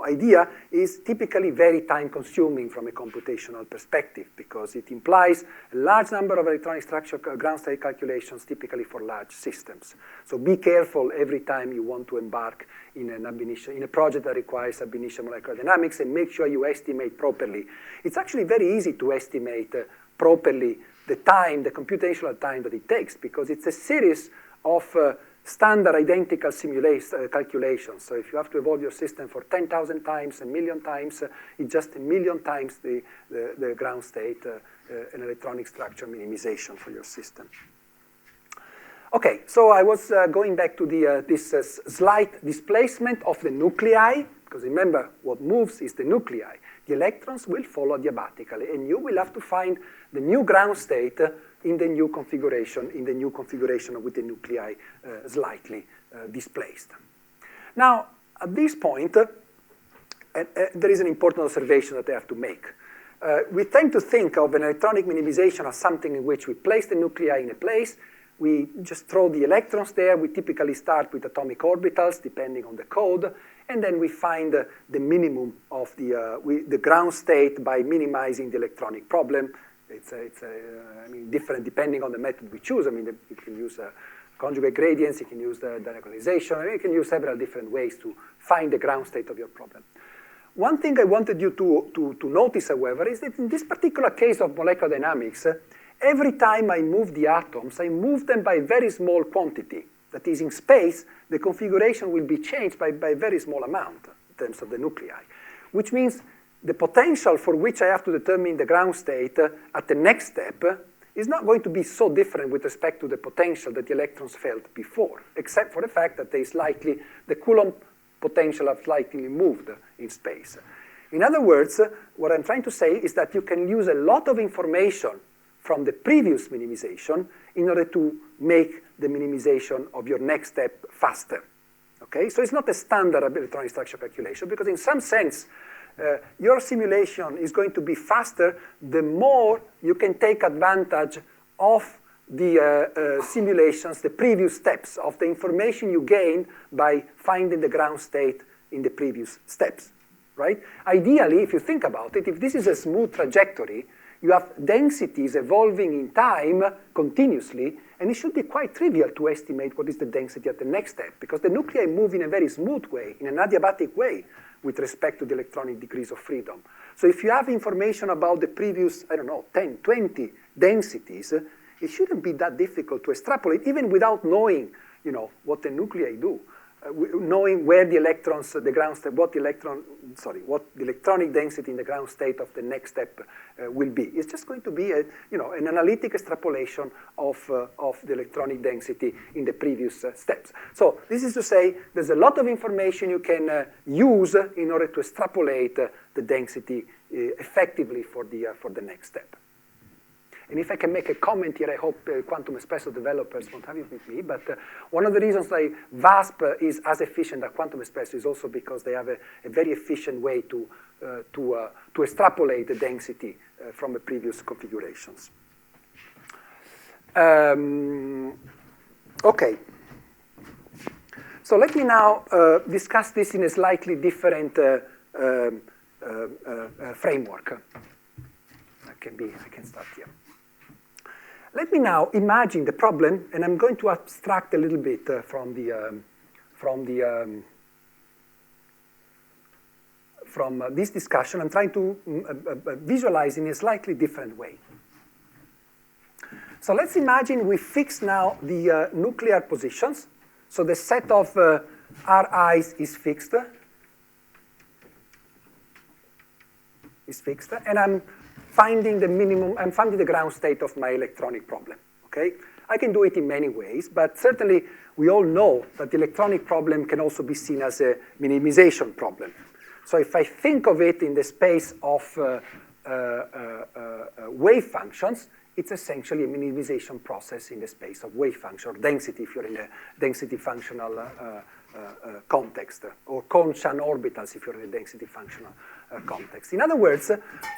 idea, is typically very time-consuming from a computational perspective, because it implies a large number of electronic structure ground state calculations, typically for large systems. So be careful every time you want to embark in a project that requires ab initio molecular dynamics, and make sure you estimate properly. It's actually very easy to estimate properly the time, the computational time that it takes, because it's a series of standard identical calculations. So if you have to evolve your system for 10,000 times, 1,000,000 times, it's just 1,000,000 times the ground state and electronic structure minimization for your system. Okay, so I was going back to this slight displacement of the nuclei, because remember, what moves is the nuclei. The electrons will follow adiabatically, and you will have to find the new ground state in the new configuration, with the nuclei slightly displaced. Now, at this point, there is an important observation that I have to make. We tend to think of an electronic minimization as something in which we place the nuclei in a place, we just throw the electrons there. We typically start with atomic orbitals, depending on the code, and then we find the minimum of the ground state by minimizing the electronic problem. It's different depending on the method we choose. You can use conjugate gradients, you can use the diagonalization, you can use several different ways to find the ground state of your problem. One thing I wanted you to notice, however, is that in this particular case of molecular dynamics, every time I move the atoms, I move them by a very small quantity. That is, in space, the configuration will be changed by a very small amount in terms of the nuclei, which means the potential for which I have to determine the ground state at the next step is not going to be so different with respect to the potential that the electrons felt before, except for the fact that the Coulomb potential have slightly moved in space. In other words, what I'm trying to say is that you can use a lot of information from the previous minimization in order to make the minimization of your next step faster. Okay? So it's not a standard electronic structure calculation, because in some sense, your simulation is going to be faster the more you can take advantage of the simulations, the previous steps, of the information you gain by finding the ground state in the previous steps, right? Ideally, if you think about it, if this is a smooth trajectory, you have densities evolving in time continuously, and it should be quite trivial to estimate what is the density at the next step, because the nuclei move in a very smooth way, in an adiabatic way, with respect to the electronic degrees of freedom. So if you have information about the previous, 10, 20 densities, it shouldn't be that difficult to extrapolate, even without knowing, what the nuclei do. Knowing where the electrons, the ground state, what the electronic density in the ground state of the next step will be. It's just going to be an analytic extrapolation of the electronic density in the previous steps. So this is to say, there's a lot of information you can use in order to extrapolate the density effectively for the next step. And if I can make a comment here, I hope quantum espresso developers won't have it with me, but one of the reasons why VASP is as efficient as quantum espresso is also because they have a very efficient way to extrapolate the density from the previous configurations. Okay. So let me now discuss this in a slightly different framework. I can start here. Let me now imagine the problem, and I'm going to abstract a little bit from this discussion. I'm trying to visualize in a slightly different way. So let's imagine we fix now the nuclear positions. So the set of Ri's is fixed. And I'm finding the minimum, I'm finding the ground state of my electronic problem, okay? I can do it in many ways, but certainly we all know that the electronic problem can also be seen as a minimization problem. So if I think of it in the space of wave functions, it's essentially a minimization process in the space of wave function, or density if you're in a density functional context, or Kohn-Sham orbitals if you're in a density functional context. In other words,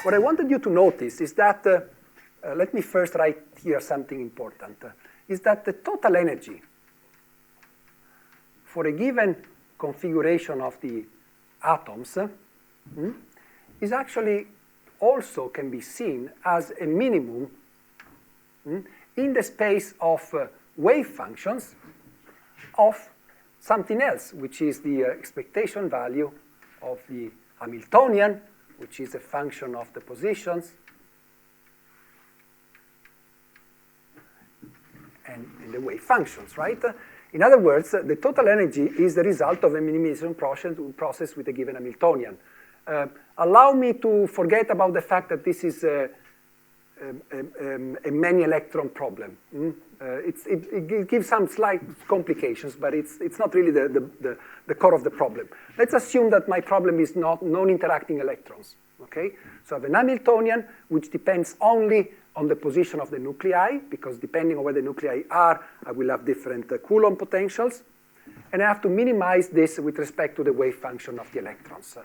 what I wanted you to notice is that, let me first write here something important, is that the total energy for a given configuration of the atoms is actually also can be seen as a minimum in the space of wave functions of something else, which is the expectation value of the Hamiltonian, which is a function of the positions, and the wave functions, right? In other words, the total energy is the result of a minimization process with a given Hamiltonian. Allow me to forget about the fact that this is a many electron problem. It gives some slight complications, but it's not really the core of the problem. Let's assume that my problem is not non-interacting electrons. Okay? So I have an Hamiltonian which depends only on the position of the nuclei, because depending on where the nuclei are, I will have different Coulomb potentials. And I have to minimize this with respect to the wave function of the electrons.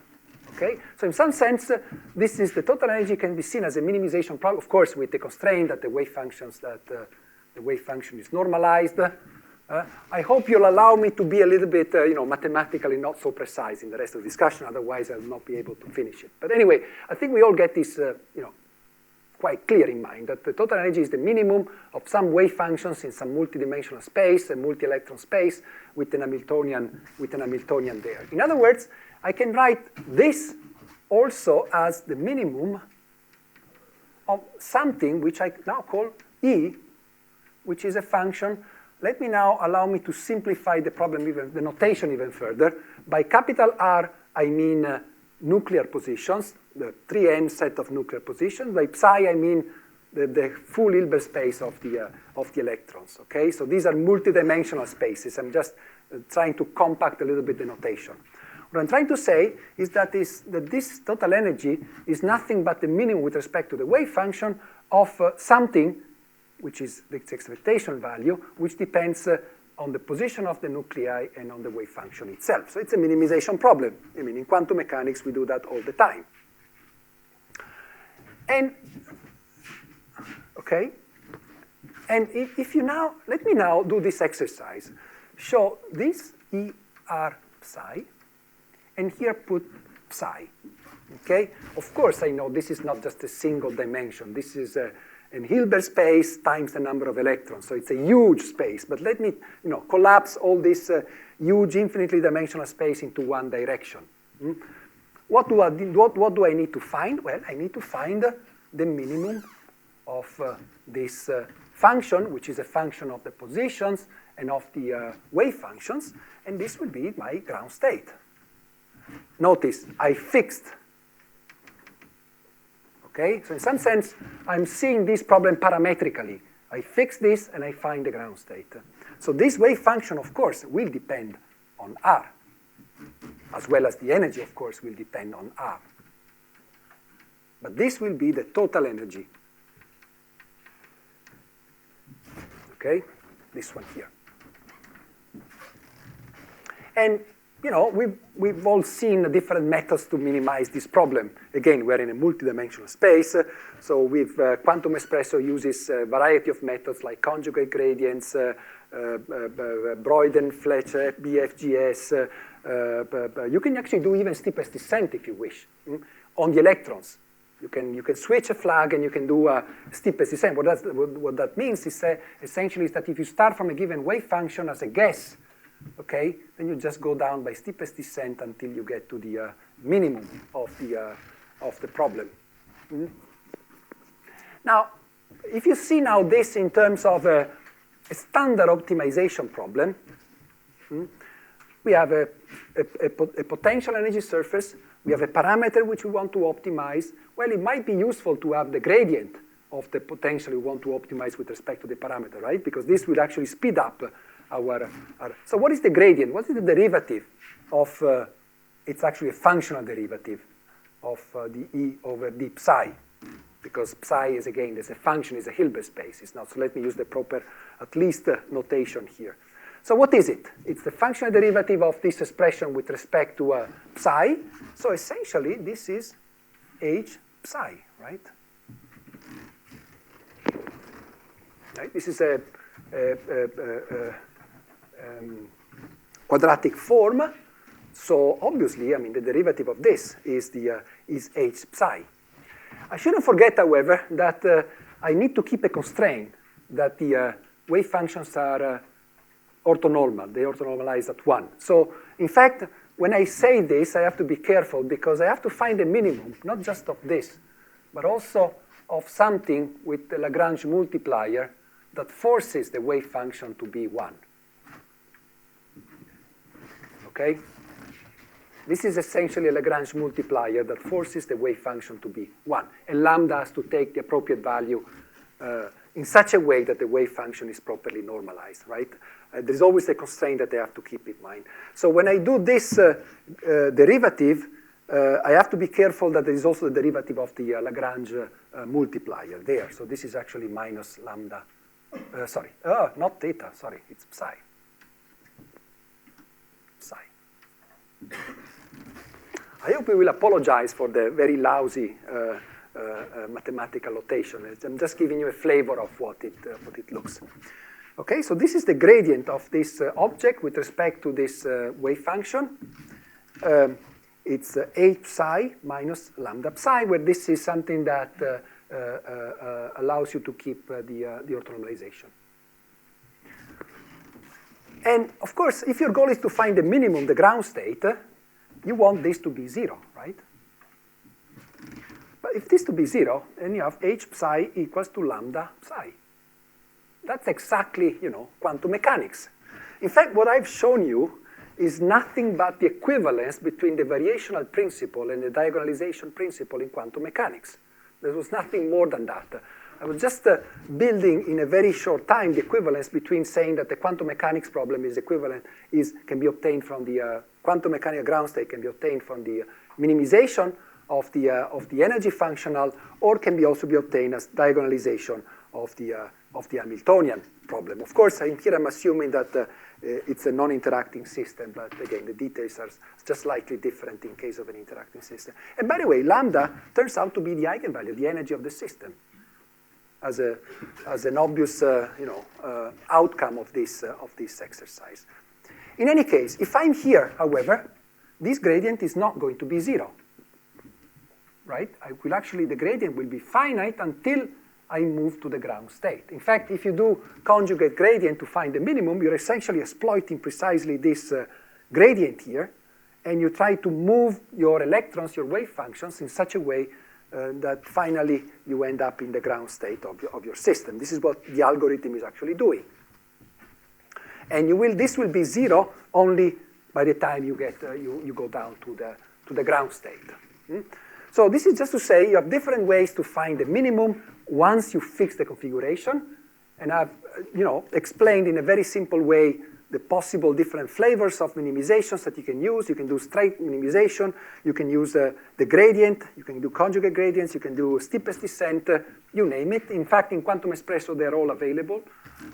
Okay? So in some sense, this is the total energy can be seen as a minimization problem, of course, with the constraint that the wave function is normalized. I hope you'll allow me to be a little bit, mathematically not so precise in the rest of the discussion. Otherwise, I'll not be able to finish it. But anyway, I think we all get this, quite clear in mind that the total energy is the minimum of some wave functions in some multidimensional space, a multi-electron space, with an Hamiltonian there. In other words, I can write this also as the minimum of something which I now call E, which is a function. Let me now allow me to simplify the problem, the notation even further. By capital R, I mean nuclear positions, the 3n set of nuclear positions. By psi, I mean the full Hilbert space of the electrons, okay? So these are multidimensional spaces. I'm just trying to compact a little bit the notation. What I'm trying to say is that this total energy is nothing but the minimum with respect to the wave function of something, which is the expectation value, which depends on the position of the nuclei and on the wave function itself. So it's a minimization problem. I mean, in quantum mechanics, we do that all the time. And, okay? And if you now, let me now do this exercise. Show this ER psi, and here put psi, okay? Of course, I know this is not just a single dimension. This is an Hilbert space times the number of electrons. So it's a huge space. But let me collapse all this huge infinitely dimensional space into one direction. What do I need to find? Well, I need to find the minimum of this function, which is a function of the positions and of the wave functions. And this will be my ground state. Notice, I fixed. Okay? So in some sense, I'm seeing this problem parametrically. I fix this, and I find the ground state. So this wave function, of course, will depend on R, as well as the energy, of course, will depend on R. But this will be the total energy. Okay? This one here. And we've all seen different methods to minimize this problem. Again, we're in a multidimensional space, so with quantum espresso uses a variety of methods like conjugate gradients, Broyden, Fletcher, BFGS. You can actually do even steepest descent if you wish on the electrons. You can switch a flag and you can do a steepest descent. What that means is essentially is that if you start from a given wave function as a guess, okay, then you just go down by steepest descent until you get to the minimum of the problem. Now, if you see now this in terms of a standard optimization problem, we have a potential energy surface. We have a parameter which we want to optimize. Well, it might be useful to have the gradient of the potential we want to optimize with respect to the parameter, right? Because this will actually speed up our so what is the gradient? What is the derivative of, it's actually a functional derivative of the E over d psi. Because psi is, again, there's a function, is a Hilbert space. It's not, so let me use the proper, at least, notation here. So what is it? It's the functional derivative of this expression with respect to psi. So essentially, this is h psi, right? Right? This is a quadratic form. So obviously, I mean, the derivative of this is h psi. I shouldn't forget, however, that I need to keep a constraint that the wave functions are orthonormal. They orthonormalize at 1. So in fact, when I say this, I have to be careful because I have to find a minimum, not just of this, but also of something with the Lagrange multiplier that forces the wave function to be 1. Okay? This is essentially a Lagrange multiplier that forces the wave function to be 1. And lambda has to take the appropriate value in such a way that the wave function is properly normalized, right? There's always a constraint that I have to keep in mind. So when I do this derivative, I have to be careful that there is also the derivative of the Lagrange multiplier there. So this is actually minus lambda. Sorry, not theta, sorry, it's psi. Psi. I hope you will apologize for the very lousy mathematical notation. I'm just giving you a flavor of what it looks. Okay, so this is the gradient of this object with respect to this wave function. It's h psi minus lambda psi, where this is something that allows you to keep the orthonormalization. And of course, if your goal is to find the minimum, the ground state, you want this to be 0, right? But if this to be 0, then you have h psi equals to lambda psi. That's exactly, quantum mechanics. In fact, what I've shown you is nothing but the equivalence between the variational principle and the diagonalization principle in quantum mechanics. There was nothing more than that. I was just building in a very short time the equivalence between saying that the quantum mechanics problem is equivalent, can be obtained from the quantum mechanical ground state, can be obtained from the minimization of the energy functional, or can also be obtained as diagonalization of the Hamiltonian problem. Of course, I'm assuming that it's a non-interacting system, but again, the details are just slightly different in case of an interacting system. And by the way, lambda turns out to be the eigenvalue, the energy of the system, as an obvious outcome of this exercise. In any case, if I'm here, however, this gradient is not going to be 0. Right? The gradient will be finite until I move to the ground state. In fact, if you do conjugate gradient to find the minimum, you're essentially exploiting precisely this gradient here, and you try to move your electrons, your wave functions, in such a way that finally you end up in the ground state of your system. This is what the algorithm is actually doing. And this will be 0 only by the time you go down to the ground state. So this is just to say you have different ways to find the minimum once you fix the configuration. And I've explained in a very simple way the possible different flavors of minimizations that you can use. You can do straight minimization. You can use the gradient. You can do conjugate gradients. You can do steepest descent. You name it. In fact, in Quantum Espresso, they're all available.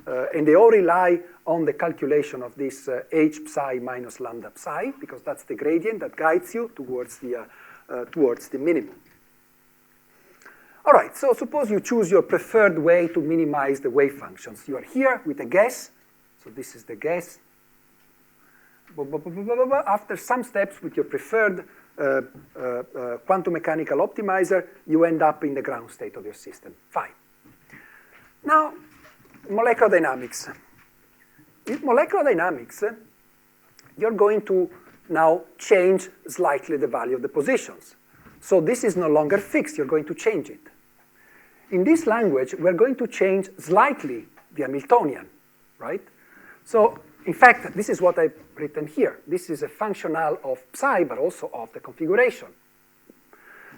And they all rely on the calculation of this h psi minus lambda psi, because that's the gradient that guides you towards the minimum. All right, so suppose you choose your preferred way to minimize the wave functions. You are here with a guess. So this is the guess. After some steps with your preferred quantum mechanical optimizer, you end up in the ground state of your system. Fine. Now, molecular dynamics. In molecular dynamics, you're going to now change slightly the value of the positions. So this is no longer fixed. You're going to change it. In this language, we're going to change slightly the Hamiltonian, right? So, in fact, this is what I've written here. This is a functional of psi, but also of the configuration.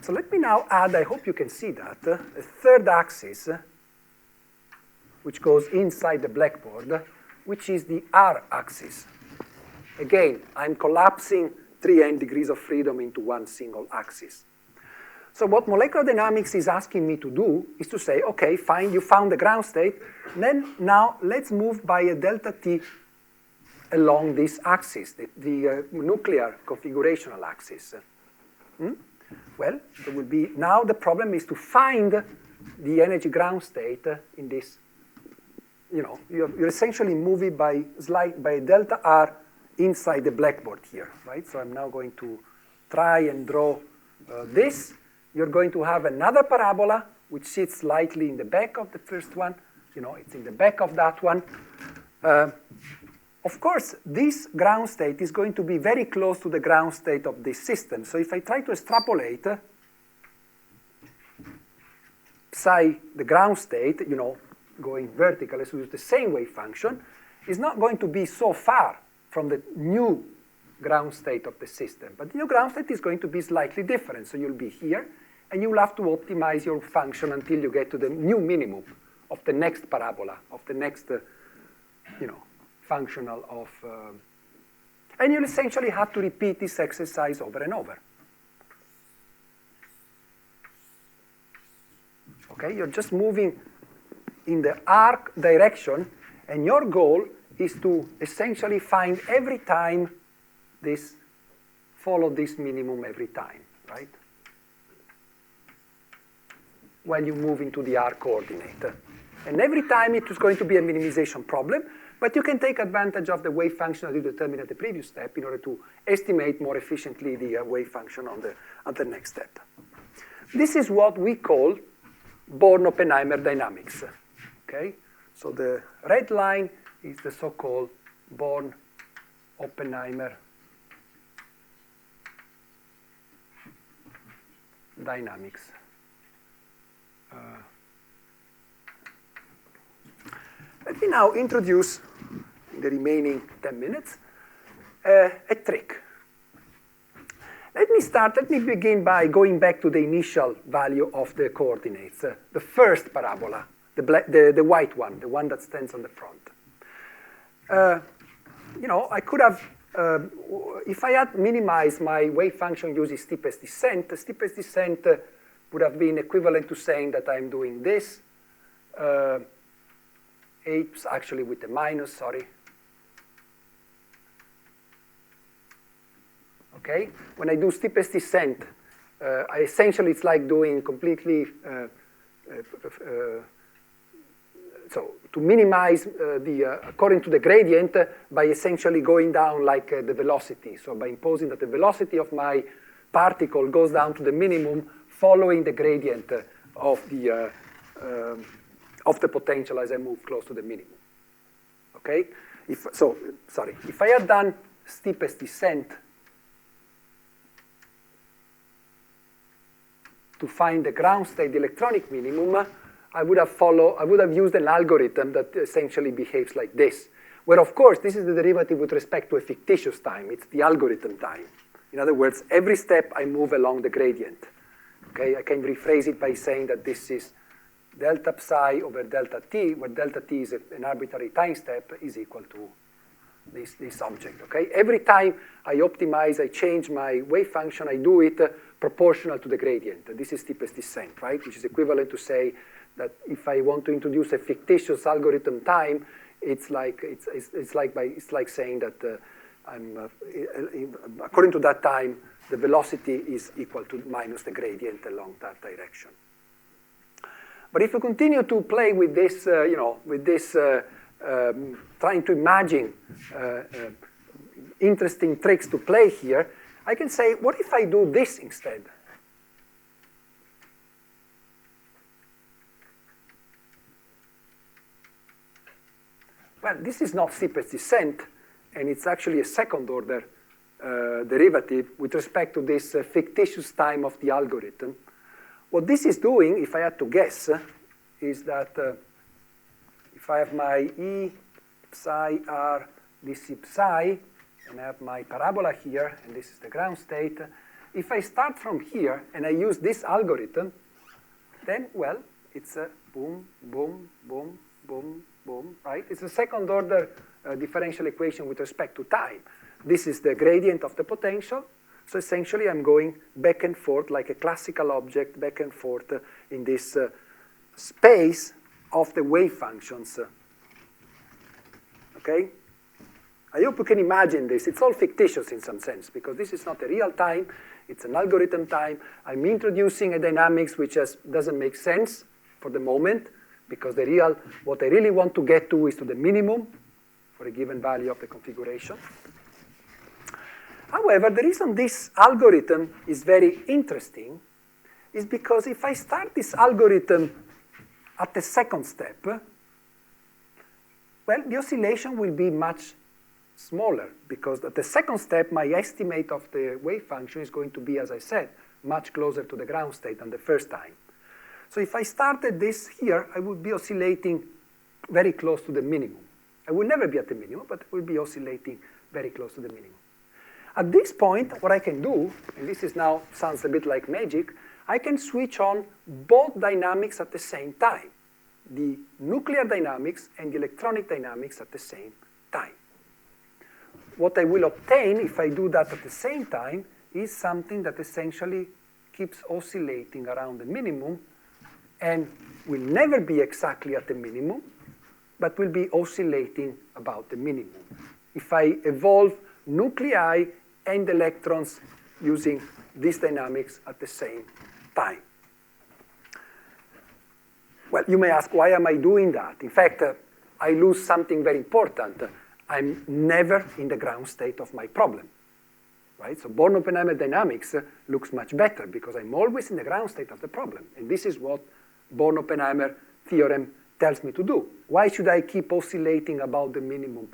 So let me now add, I hope you can see that, a third axis, which goes inside the blackboard, which is the R axis. Again, I'm collapsing 3n degrees of freedom into one single axis. So what molecular dynamics is asking me to do is to say, okay, fine, you found the ground state, then now let's move by a delta t along this axis, the nuclear configurational axis. Well, there will be, now the problem is to find the energy ground state in this, you're essentially moving by delta r inside the blackboard here, right? So I'm now going to try and draw this. You're going to have another parabola, which sits slightly in the back of the first one. It's in the back of that one. Of course, this ground state is going to be very close to the ground state of this system. So if I try to extrapolate psi, the ground state, going vertical, as we use the same wave function, is not going to be so far from the new ground state of the system. But the new ground state is going to be slightly different. So you'll be here, and you'll have to optimize your function until you get to the new minimum of the next parabola, of the next, functional of... and you'll essentially have to repeat this exercise over and over. Okay, you're just moving in the arc direction, and your goal is to essentially find every time follow this minimum every time, right? When you move into the r coordinate. And every time it is going to be a minimization problem, but you can take advantage of the wave function that you determined at the previous step in order to estimate more efficiently the wave function on the next step. This is what we call Born-Oppenheimer dynamics. Okay? So the red line is the so-called Born-Oppenheimer dynamics. now introduce, in the remaining 10 minutes, a trick. Let me begin by going back to the initial value of the coordinates, the first parabola, the white one, the one that stands on the front. I could have, if I had minimized my wave function using steepest descent, the steepest descent would have been equivalent to saying that I'm doing this, actually with a minus, sorry. Okay, when I do steepest descent, essentially it's like doing completely, so to minimize according to the gradient by essentially going down like the velocity. So by imposing that the velocity of my particle goes down to the minimum following the gradient of the potential as I move close to the minimum. Okay, if I had done steepest descent to find the ground state, the electronic minimum, I would have used an algorithm that essentially behaves like this, where of course this is the derivative with respect to a fictitious time. It's the algorithm time. In other words, every step I move along the gradient. Okay, I can rephrase it by saying that this is delta psi over delta t, where delta t is an arbitrary time step, is equal to this object. Okay, every time I optimize, I change my wave function, I do it proportional to the gradient. This is steepest descent, right? Which is equivalent to say that if I want to introduce a fictitious algorithm time, it's like saying that according to that time, the velocity is equal to minus the gradient along that direction. But if you continue to play with this, trying to imagine interesting tricks to play here, I can say, what if I do this instead? Well, this is not steepest descent, and it's actually a second order derivative with respect to this fictitious time of the algorithm. What this is doing, if I had to guess, is that if I have my E psi r dc psi, and I have my parabola here, and this is the ground state, if I start from here and I use this algorithm, then, well, it's a boom, boom, boom, boom, boom, right? It's a second order differential equation with respect to time. This is the gradient of the potential. So essentially, I'm going back and forth like a classical object, back and forth in this space of the wave functions. Okay? I hope you can imagine this. It's all fictitious in some sense, because this is not a real time. It's an algorithm time. I'm introducing a dynamics which doesn't make sense for the moment, because what I really want to get to is to the minimum for a given value of the configuration. However, the reason this algorithm is very interesting is because if I start this algorithm at the second step, well, the oscillation will be much smaller, because at the second step, my estimate of the wave function is going to be, as I said, much closer to the ground state than the first time. So if I started this here, I would be oscillating very close to the minimum. I will never be at the minimum, but I will be oscillating very close to the minimum. At this point, what I can do, and this is now sounds a bit like magic, I can switch on both dynamics at the same time, the nuclear dynamics and the electronic dynamics at the same time. What I will obtain if I do that at the same time is something that essentially keeps oscillating around the minimum and will never be exactly at the minimum, but will be oscillating about the minimum. If I evolve nuclei and electrons using these dynamics at the same time. Well, you may ask, why am I doing that? In fact, I lose something very important. I'm never in the ground state of my problem, right? So Born-Oppenheimer dynamics looks much better because I'm always in the ground state of the problem. And this is what Born-Oppenheimer theorem tells me to do. Why should I keep oscillating about the minimum,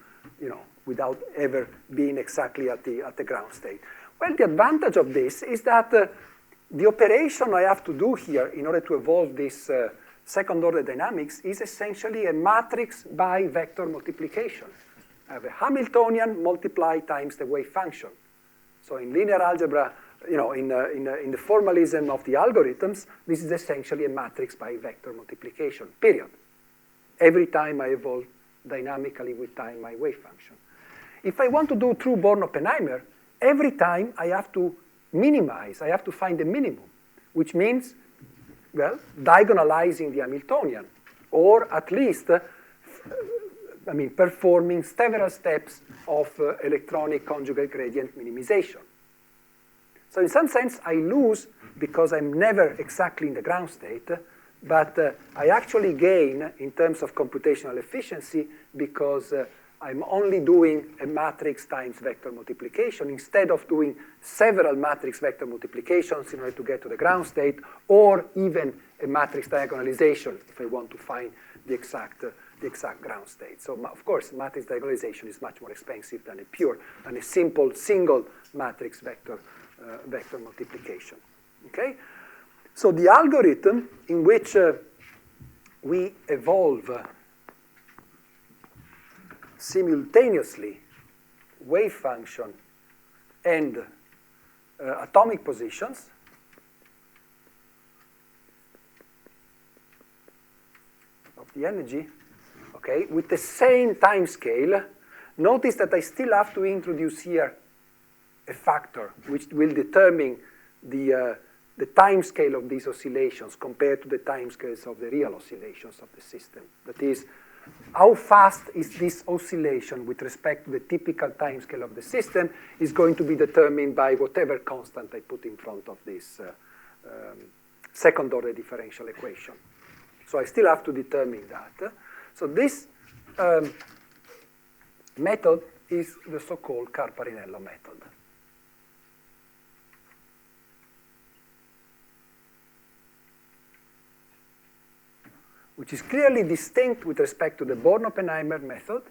without ever being exactly at the ground state? Well, the advantage of this is that the operation I have to do here in order to evolve this second-order dynamics is essentially a matrix by vector multiplication. I have a Hamiltonian multiplied times the wave function. So in linear algebra, in the formalism of the algorithms, this is essentially a matrix by vector multiplication, period. Every time I evolve dynamically with time my wave function. If I want to do true Born-Oppenheimer, every time I have to minimize, I have to find the minimum, which means, well, diagonalizing the Hamiltonian, or at least, performing several steps of electronic conjugate gradient minimization. So in some sense, I lose because I'm never exactly in the ground state, but I actually gain in terms of computational efficiency because I'm only doing a matrix times vector multiplication instead of doing several matrix vector multiplications in order to get to the ground state, or even a matrix diagonalization if I want to find the exact ground state. So of course, matrix diagonalization is much more expensive than a simple single matrix vector multiplication. Okay? So the algorithm in which we evolve simultaneously wave function and atomic positions of the energy, okay, with the same time scale. Notice that I still have to introduce here a factor which will determine the time scale of these oscillations compared to the time scales of the real oscillations of the system. That is, how fast is this oscillation with respect to the typical time scale of the system is going to be determined by whatever constant I put in front of this second-order differential equation. So I still have to determine that. So this method is the so-called Car-Parrinello method. Which is clearly distinct with respect to the Born-Oppenheimer method,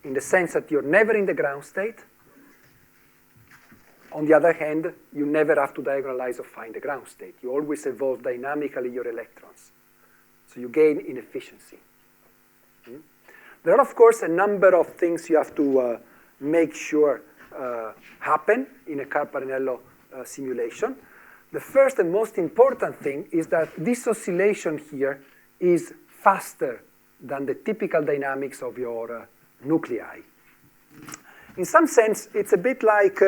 in the sense that you're never in the ground state. On the other hand, you never have to diagonalize or find the ground state. You always evolve dynamically your electrons. So you gain in efficiency. There are, of course, a number of things you have to make sure happen in a Car-Parrinello simulation. The first and most important thing is that this oscillation here is faster than the typical dynamics of your nuclei. In some sense, it's a bit like,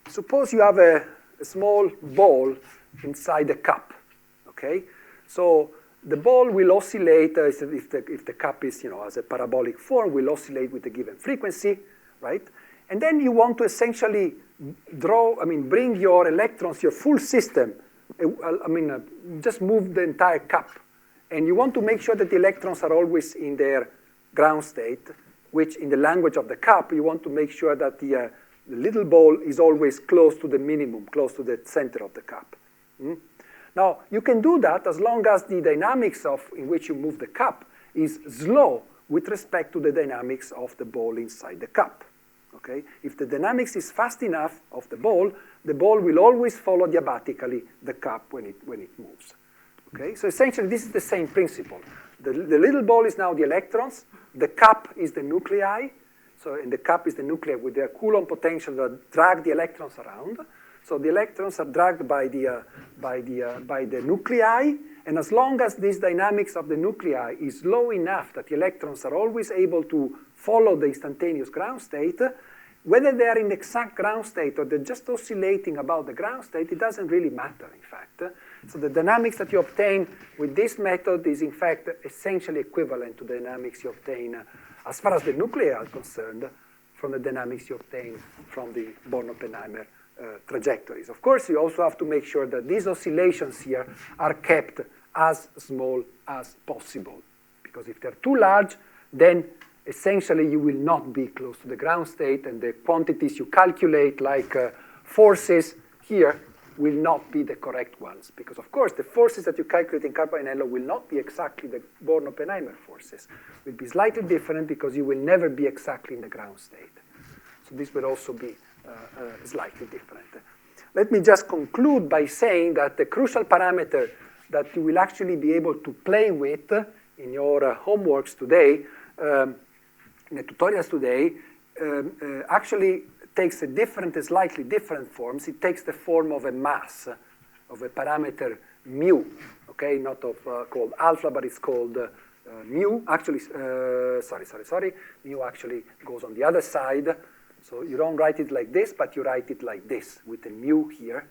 suppose you have a small ball inside a cup, okay? So the ball will oscillate, if the cup is, has a parabolic form, will oscillate with a given frequency, right? And then you want to essentially bring your electrons, your full system, just move the entire cup. And you want to make sure that the electrons are always in their ground state, which in the language of the cup, you want to make sure that the little ball is always close to the minimum, close to the center of the cup. Now, you can do that as long as the dynamics in which you move the cup is slow with respect to the dynamics of the ball inside the cup. Okay? If the dynamics is fast enough of the ball will always follow diabatically the cup when it moves. Okay? So essentially, this is the same principle. The little ball is now the electrons. The cup is the nuclei. So in the cup is the nuclei with their Coulomb potential that drag the electrons around. So the electrons are dragged by the nuclei. And as long as this dynamics of the nuclei is low enough that the electrons are always able to follow the instantaneous ground state, whether they are in the exact ground state or they're just oscillating about the ground state, it doesn't really matter, in fact. So the dynamics that you obtain with this method is, in fact, essentially equivalent to the dynamics you obtain, as far as the nuclei are concerned, from the dynamics you obtain from the Born-Oppenheimer trajectories. Of course, you also have to make sure that these oscillations here are kept as small as possible. Because if they're too large, then essentially you will not be close to the ground state, and the quantities you calculate, like forces here, will not be the correct ones. Because, of course, the forces that you calculate in Car-Parrinello will not be exactly the Born-Oppenheimer forces. Will be slightly different because you will never be exactly in the ground state. So this will also be slightly different. Let me just conclude by saying that the crucial parameter that you will actually be able to play with in your homeworks today, in the tutorials today, actually takes a slightly different forms. It takes the form of a mass, of a parameter mu, okay, not called alpha, but it's called mu. Actually, sorry. Mu actually goes on the other side. So you don't write it like this, but you write it like this, with a mu here.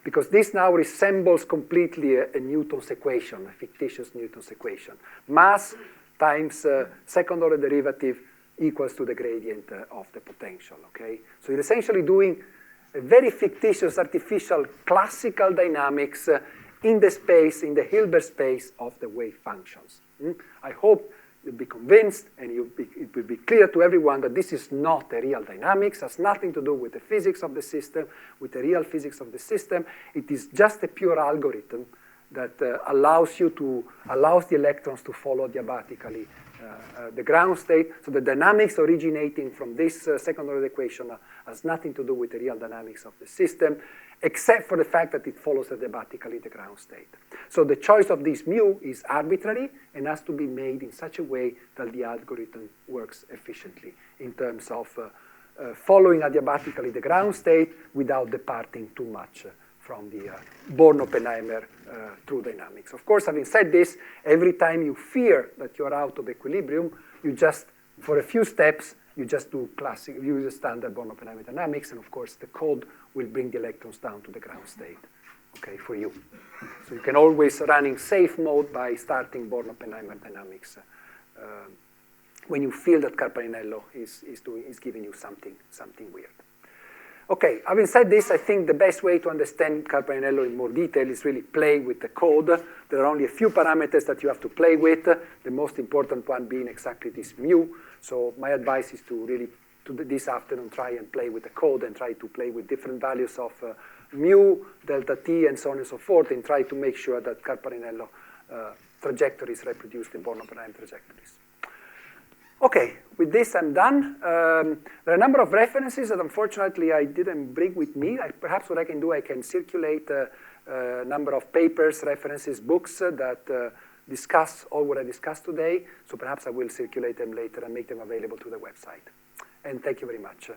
Because this now resembles completely a Newton's equation, a fictitious Newton's equation. Mass times second order derivative equals to the gradient of the potential, okay? So you're essentially doing a very fictitious, artificial, classical dynamics in the space, in the Hilbert space of the wave functions. I hope you'll be convinced, and it will be clear to everyone that this is not a real dynamics, has nothing to do with the physics of the system, with the real physics of the system. It is just a pure algorithm that allows the electrons to follow diabatically the ground state. So the dynamics originating from this second order equation has nothing to do with the real dynamics of the system, except for the fact that it follows diabatically the ground state. So the choice of this mu is arbitrary and has to be made in such a way that the algorithm works efficiently in terms of following adiabatically the ground state without departing too much from the Born-Oppenheimer true dynamics. Of course, having said this, every time you fear that you're out of equilibrium, you just, for a few steps, you just use a standard Born-Oppenheimer dynamics, and of course the code will bring the electrons down to the ground state, okay, for you. So you can always run in safe mode by starting Born-Oppenheimer dynamics when you feel that Car-Parrinello is giving you something weird. Okay, having said this, I think the best way to understand Car-Parrinello in more detail is really play with the code. There are only a few parameters that you have to play with, the most important one being exactly this mu. So my advice is to really, this afternoon, try and play with the code and try to play with different values of mu, delta t, and so on and so forth, and try to make sure that Car-Parrinello trajectories reproduce the Born-Oppenheimer trajectories. Okay, with this I'm done. There are a number of references that unfortunately I didn't bring with me. Perhaps what I can do, I can circulate a number of papers, references, books that discuss all what I discussed today. So perhaps I will circulate them later and make them available to the website. And thank you very much.